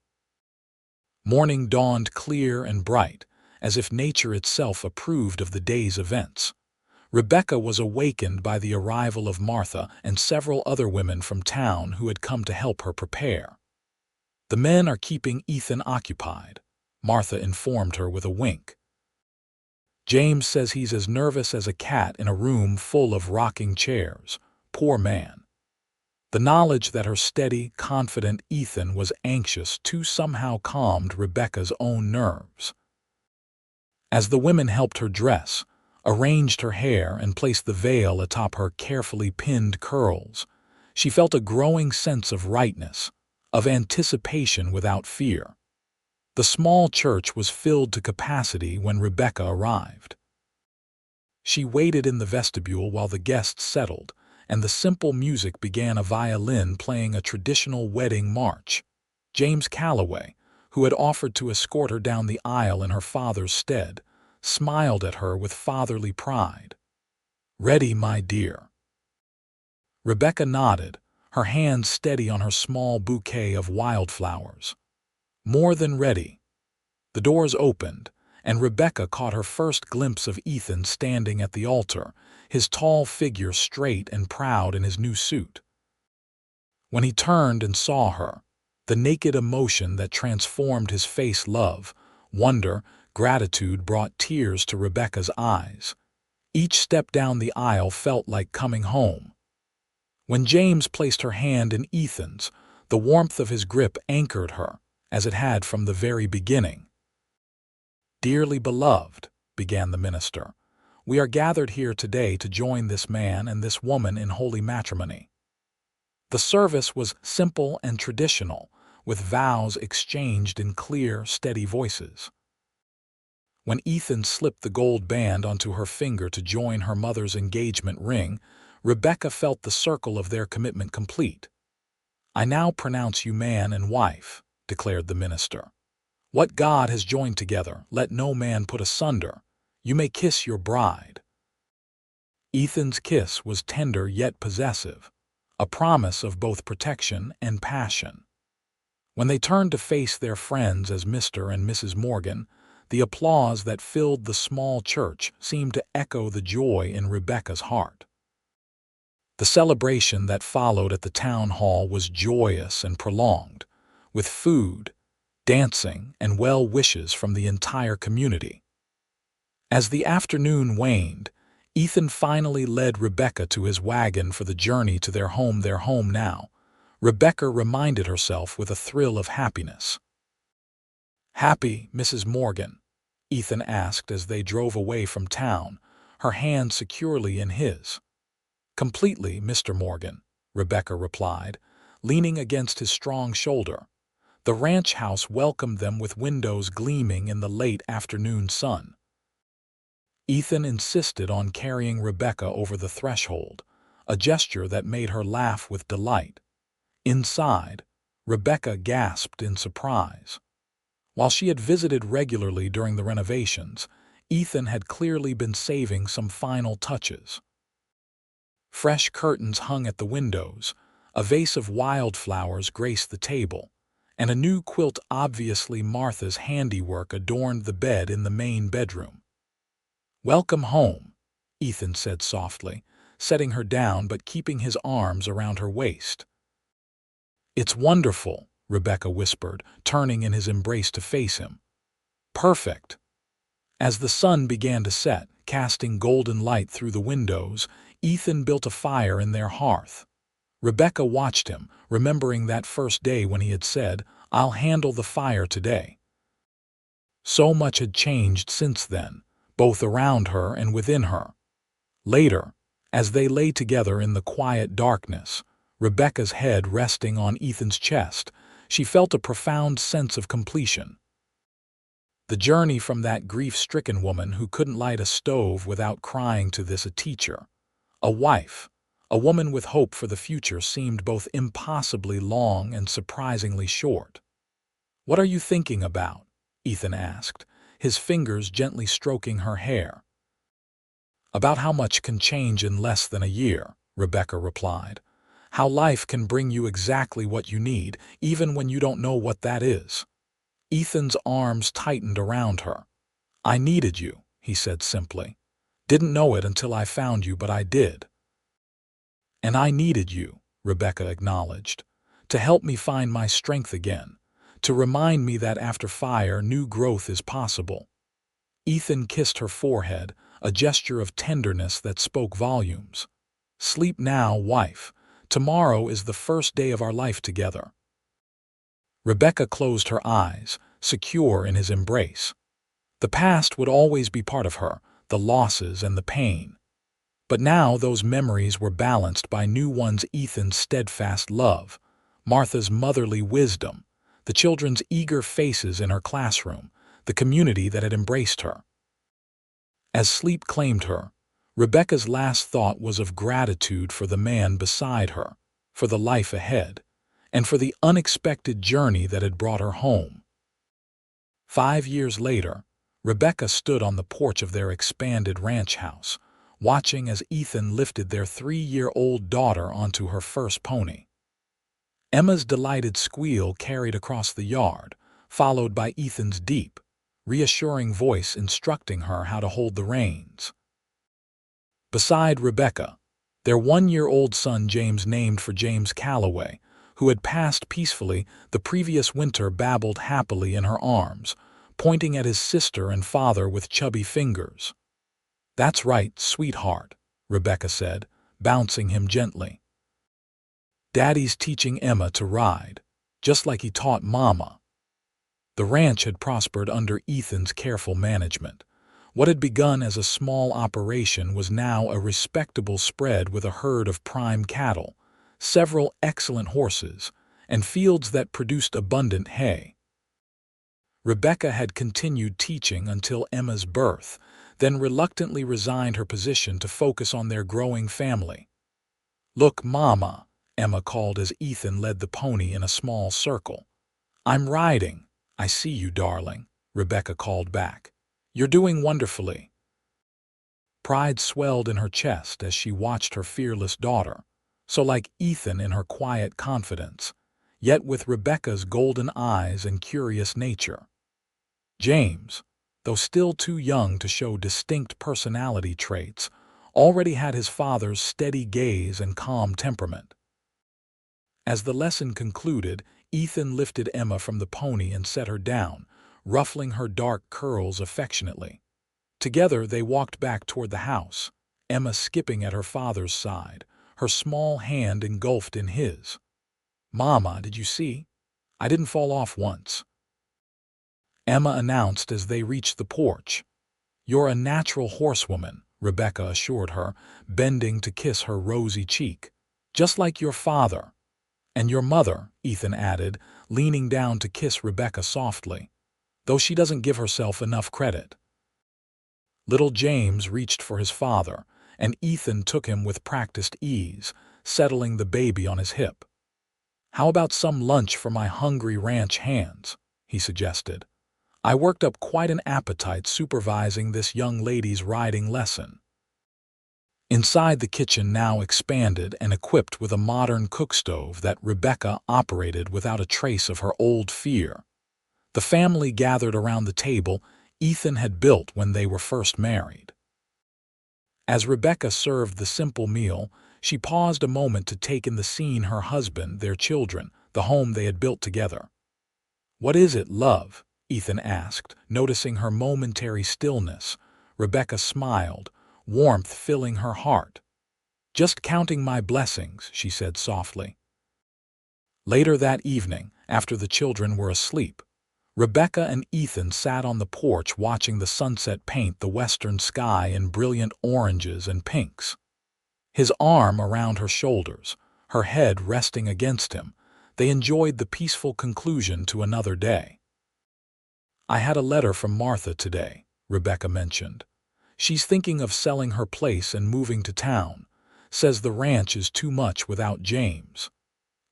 Morning dawned clear and bright, as if nature itself approved of the day's events. Rebecca was awakened by the arrival of Martha and several other women from town who had come to help her prepare. "The men are keeping Ethan occupied," Martha informed her with a wink. "James says he's as nervous as a cat in a room full of rocking chairs. Poor man." The knowledge that her steady, confident Ethan was anxious too somehow calmed Rebecca's own nerves. As the women helped her dress, arranged her hair, and placed the veil atop her carefully pinned curls, she felt a growing sense of rightness, of anticipation without fear. The small church was filled to capacity when Rebecca arrived. She waited in the vestibule while the guests settled, and the simple music began, a violin playing a traditional wedding march. James Calloway, who had offered to escort her down the aisle in her father's stead, smiled at her with fatherly pride. "Ready, my dear." Rebecca nodded, her hands steady on her small bouquet of wildflowers. More than ready. The doors opened, and Rebecca caught her first glimpse of Ethan standing at the altar, his tall figure straight and proud in his new suit. When he turned and saw her, the naked emotion that transformed his face, love, wonder, gratitude, brought tears to Rebecca's eyes. Each step down the aisle felt like coming home. When James placed her hand in Ethan's, the warmth of his grip anchored her, as it had from the very beginning. "Dearly beloved," began the minister, "we are gathered here today to join this man and this woman in holy matrimony." The service was simple and traditional, with vows exchanged in clear, steady voices. When Ethan slipped the gold band onto her finger to join her mother's engagement ring, Rebecca felt the circle of their commitment complete. "I now pronounce you man and wife," declared the minister. "What God has joined together, let no man put asunder. You may kiss your bride." Ethan's kiss was tender yet possessive, a promise of both protection and passion. When they turned to face their friends as Mr. and Mrs. Morgan, the applause that filled the small church seemed to echo the joy in Rebecca's heart. The celebration that followed at the town hall was joyous and prolonged, with food, dancing, and well wishes from the entire community. As the afternoon waned, Ethan finally led Rebecca to his wagon for the journey to their home now. Rebecca reminded herself with a thrill of happiness. "Happy, Mrs. Morgan?" Ethan asked as they drove away from town, her hand securely in his. "Completely, Mr. Morgan," Rebecca replied, leaning against his strong shoulder. The ranch house welcomed them with windows gleaming in the late afternoon sun. Ethan insisted on carrying Rebecca over the threshold, a gesture that made her laugh with delight. Inside, Rebecca gasped in surprise. While she had visited regularly during the renovations, Ethan had clearly been saving some final touches. Fresh curtains hung at the windows, a vase of wildflowers graced the table, and a new quilt, obviously Martha's handiwork, adorned the bed in the main bedroom. "Welcome home," Ethan said softly, setting her down but keeping his arms around her waist. "It's wonderful," Rebecca whispered, turning in his embrace to face him. "Perfect." As the sun began to set, casting golden light through the windows, Ethan built a fire in their hearth. Rebecca watched him, remembering that first day when he had said, "I'll handle the fire today." So much had changed since then, both around her and within her. Later, as they lay together in the quiet darkness, Rebecca's head resting on Ethan's chest, she felt a profound sense of completion. The journey from that grief-stricken woman who couldn't light a stove without crying to this, a teacher, a wife, a woman with hope for the future, seemed both impossibly long and surprisingly short. "What are you thinking about?" Ethan asked, his fingers gently stroking her hair. "About how much can change in less than a year," Rebecca replied. "How life can bring you exactly what you need, even when you don't know what that is." Ethan's arms tightened around her. "I needed you," he said simply. "Didn't know it until I found you, but I did." "And I needed you," Rebecca acknowledged, "to help me find my strength again, to remind me that after fire, new growth is possible." Ethan kissed her forehead, a gesture of tenderness that spoke volumes. "Sleep now, wife. Tomorrow is the first day of our life together." Rebecca closed her eyes, secure in his embrace. The past would always be part of her, the losses and the pain. But now those memories were balanced by new ones: Ethan's steadfast love, Martha's motherly wisdom, the children's eager faces in her classroom, the community that had embraced her. As sleep claimed her, Rebecca's last thought was of gratitude for the man beside her, for the life ahead, and for the unexpected journey that had brought her home. 5 years later, Rebecca stood on the porch of their expanded ranch house, watching as Ethan lifted their 3-year-old daughter onto her first pony. Emma's delighted squeal carried across the yard, followed by Ethan's deep, reassuring voice instructing her how to hold the reins. Beside Rebecca, their 1-year-old son James, named for James Calloway, who had passed peacefully the previous winter, babbled happily in her arms, pointing at his sister and father with chubby fingers. "That's right, sweetheart," Rebecca said, bouncing him gently. "Daddy's teaching Emma to ride, just like he taught Mama." The ranch had prospered under Ethan's careful management. What had begun as a small operation was now a respectable spread with a herd of prime cattle, several excellent horses, and fields that produced abundant hay. Rebecca had continued teaching until Emma's birth, then reluctantly resigned her position to focus on their growing family. "Look, Mama," Emma called as Ethan led the pony in a small circle. "I'm riding." "I see you, darling," Rebecca called back. "You're doing wonderfully." Pride swelled in her chest as she watched her fearless daughter, so like Ethan in her quiet confidence, yet with Rebecca's golden eyes and curious nature. James, though still too young to show distinct personality traits, already had his father's steady gaze and calm temperament. As the lesson concluded, Ethan lifted Emma from the pony and set her down, ruffling her dark curls affectionately. Together they walked back toward the house, Emma skipping at her father's side, her small hand engulfed in his. "Mama, did you see? I didn't fall off once," Emma announced as they reached the porch. "You're a natural horsewoman," Rebecca assured her, bending to kiss her rosy cheek. "Just like your father." "And your mother," Ethan added, leaning down to kiss Rebecca softly, "though she doesn't give herself enough credit." Little James reached for his father, and Ethan took him with practiced ease, settling the baby on his hip. "How about some lunch for my hungry ranch hands?" he suggested. "I worked up quite an appetite supervising this young lady's riding lesson." Inside, the kitchen now expanded and equipped with a modern cookstove that Rebecca operated without a trace of her old fear. The family gathered around the table Ethan had built when they were first married. As Rebecca served the simple meal, she paused a moment to take in the scene: her husband, their children, the home they had built together. "What is it, love?" Ethan asked, noticing her momentary stillness. Rebecca smiled, warmth filling her heart. "Just counting my blessings," she said softly. Later that evening, after the children were asleep, Rebecca and Ethan sat on the porch watching the sunset paint the western sky in brilliant oranges and pinks. His arm around her shoulders, her head resting against him, they enjoyed the peaceful conclusion to another day. "I had a letter from Martha today," Rebecca mentioned. "She's thinking of selling her place and moving to town. Says the ranch is too much without James."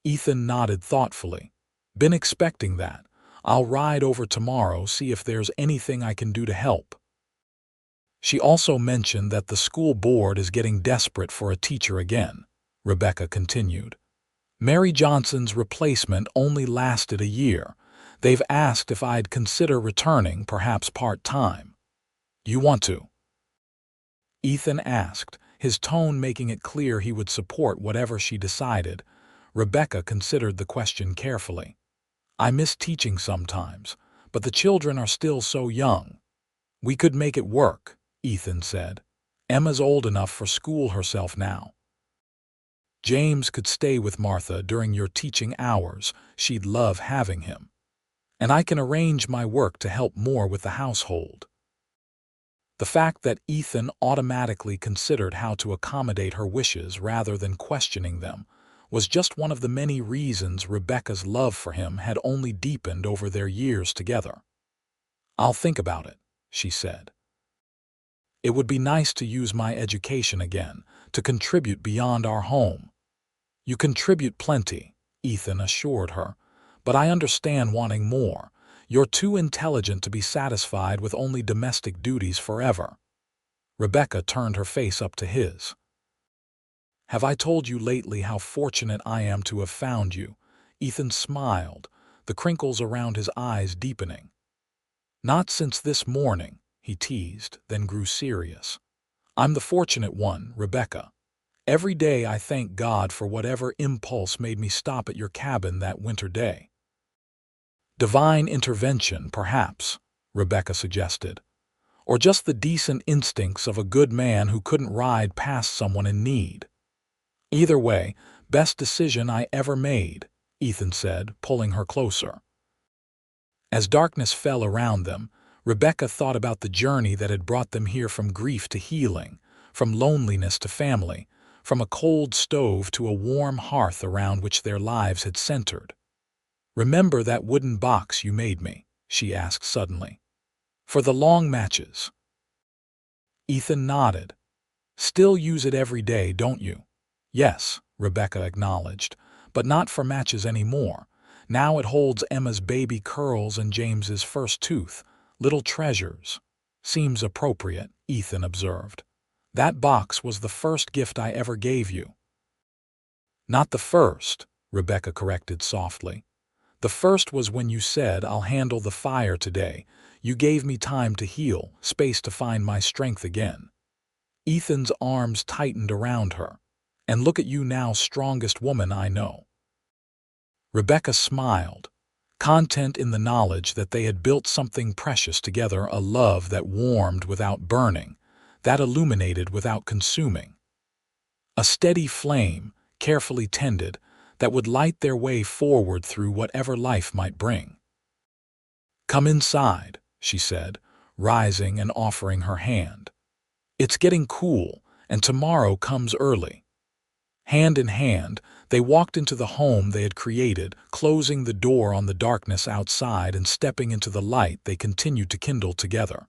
Ethan nodded thoughtfully. "Been expecting that. I'll ride over tomorrow, see if there's anything I can do to help." "She also mentioned that the school board is getting desperate for a teacher again," Rebecca continued. "Mary Johnson's replacement only lasted a year. They've asked if I'd consider returning, perhaps part-time." "You want to?" Ethan asked, his tone making it clear he would support whatever she decided. Rebecca considered the question carefully. "I miss teaching sometimes, but the children are still so young." "We could make it work," Ethan said. "Emma's old enough for school herself now. James could stay with Martha during your teaching hours. She'd love having him. And I can arrange my work to help more with the household." The fact that Ethan automatically considered how to accommodate her wishes rather than questioning them was just one of the many reasons Rebecca's love for him had only deepened over their years together. "I'll think about it," she said. It would be nice to use my education again, to contribute beyond our home. You contribute plenty, Ethan assured her, but I understand wanting more. You're too intelligent to be satisfied with only domestic duties forever. Rebecca turned her face up to his. Have I told you lately how fortunate I am to have found you? Ethan smiled, the crinkles around his eyes deepening. Not since this morning, he teased, then grew serious. I'm the fortunate one, Rebecca. Every day I thank God for whatever impulse made me stop at your cabin that winter day. Divine intervention, perhaps, Rebecca suggested. Or just the decent instincts of a good man who couldn't ride past someone in need. Either way, best decision I ever made, Ethan said, pulling her closer. As darkness fell around them, Rebecca thought about the journey that had brought them here, from grief to healing, from loneliness to family, from a cold stove to a warm hearth around which their lives had centered. Remember that wooden box you made me? She asked suddenly. For the long matches. Ethan nodded. Still use it every day, don't you? Yes, Rebecca acknowledged, but not for matches anymore. Now it holds Emma's baby curls and James's first tooth, little treasures. Seems appropriate, Ethan observed. That box was the first gift I ever gave you. Not the first, Rebecca corrected softly. The first was when you said, I'll handle the fire today. You gave me time to heal, space to find my strength again. Ethan's arms tightened around her. And look at you now, strongest woman I know. Rebecca smiled, content in the knowledge that they had built something precious together, a love that warmed without burning, that illuminated without consuming. A steady flame, carefully tended, that would light their way forward through whatever life might bring. Come inside, she said, rising and offering her hand. It's getting cool, and tomorrow comes early. Hand in hand, they walked into the home they had created, closing the door on the darkness outside and stepping into the light they continued to kindle together.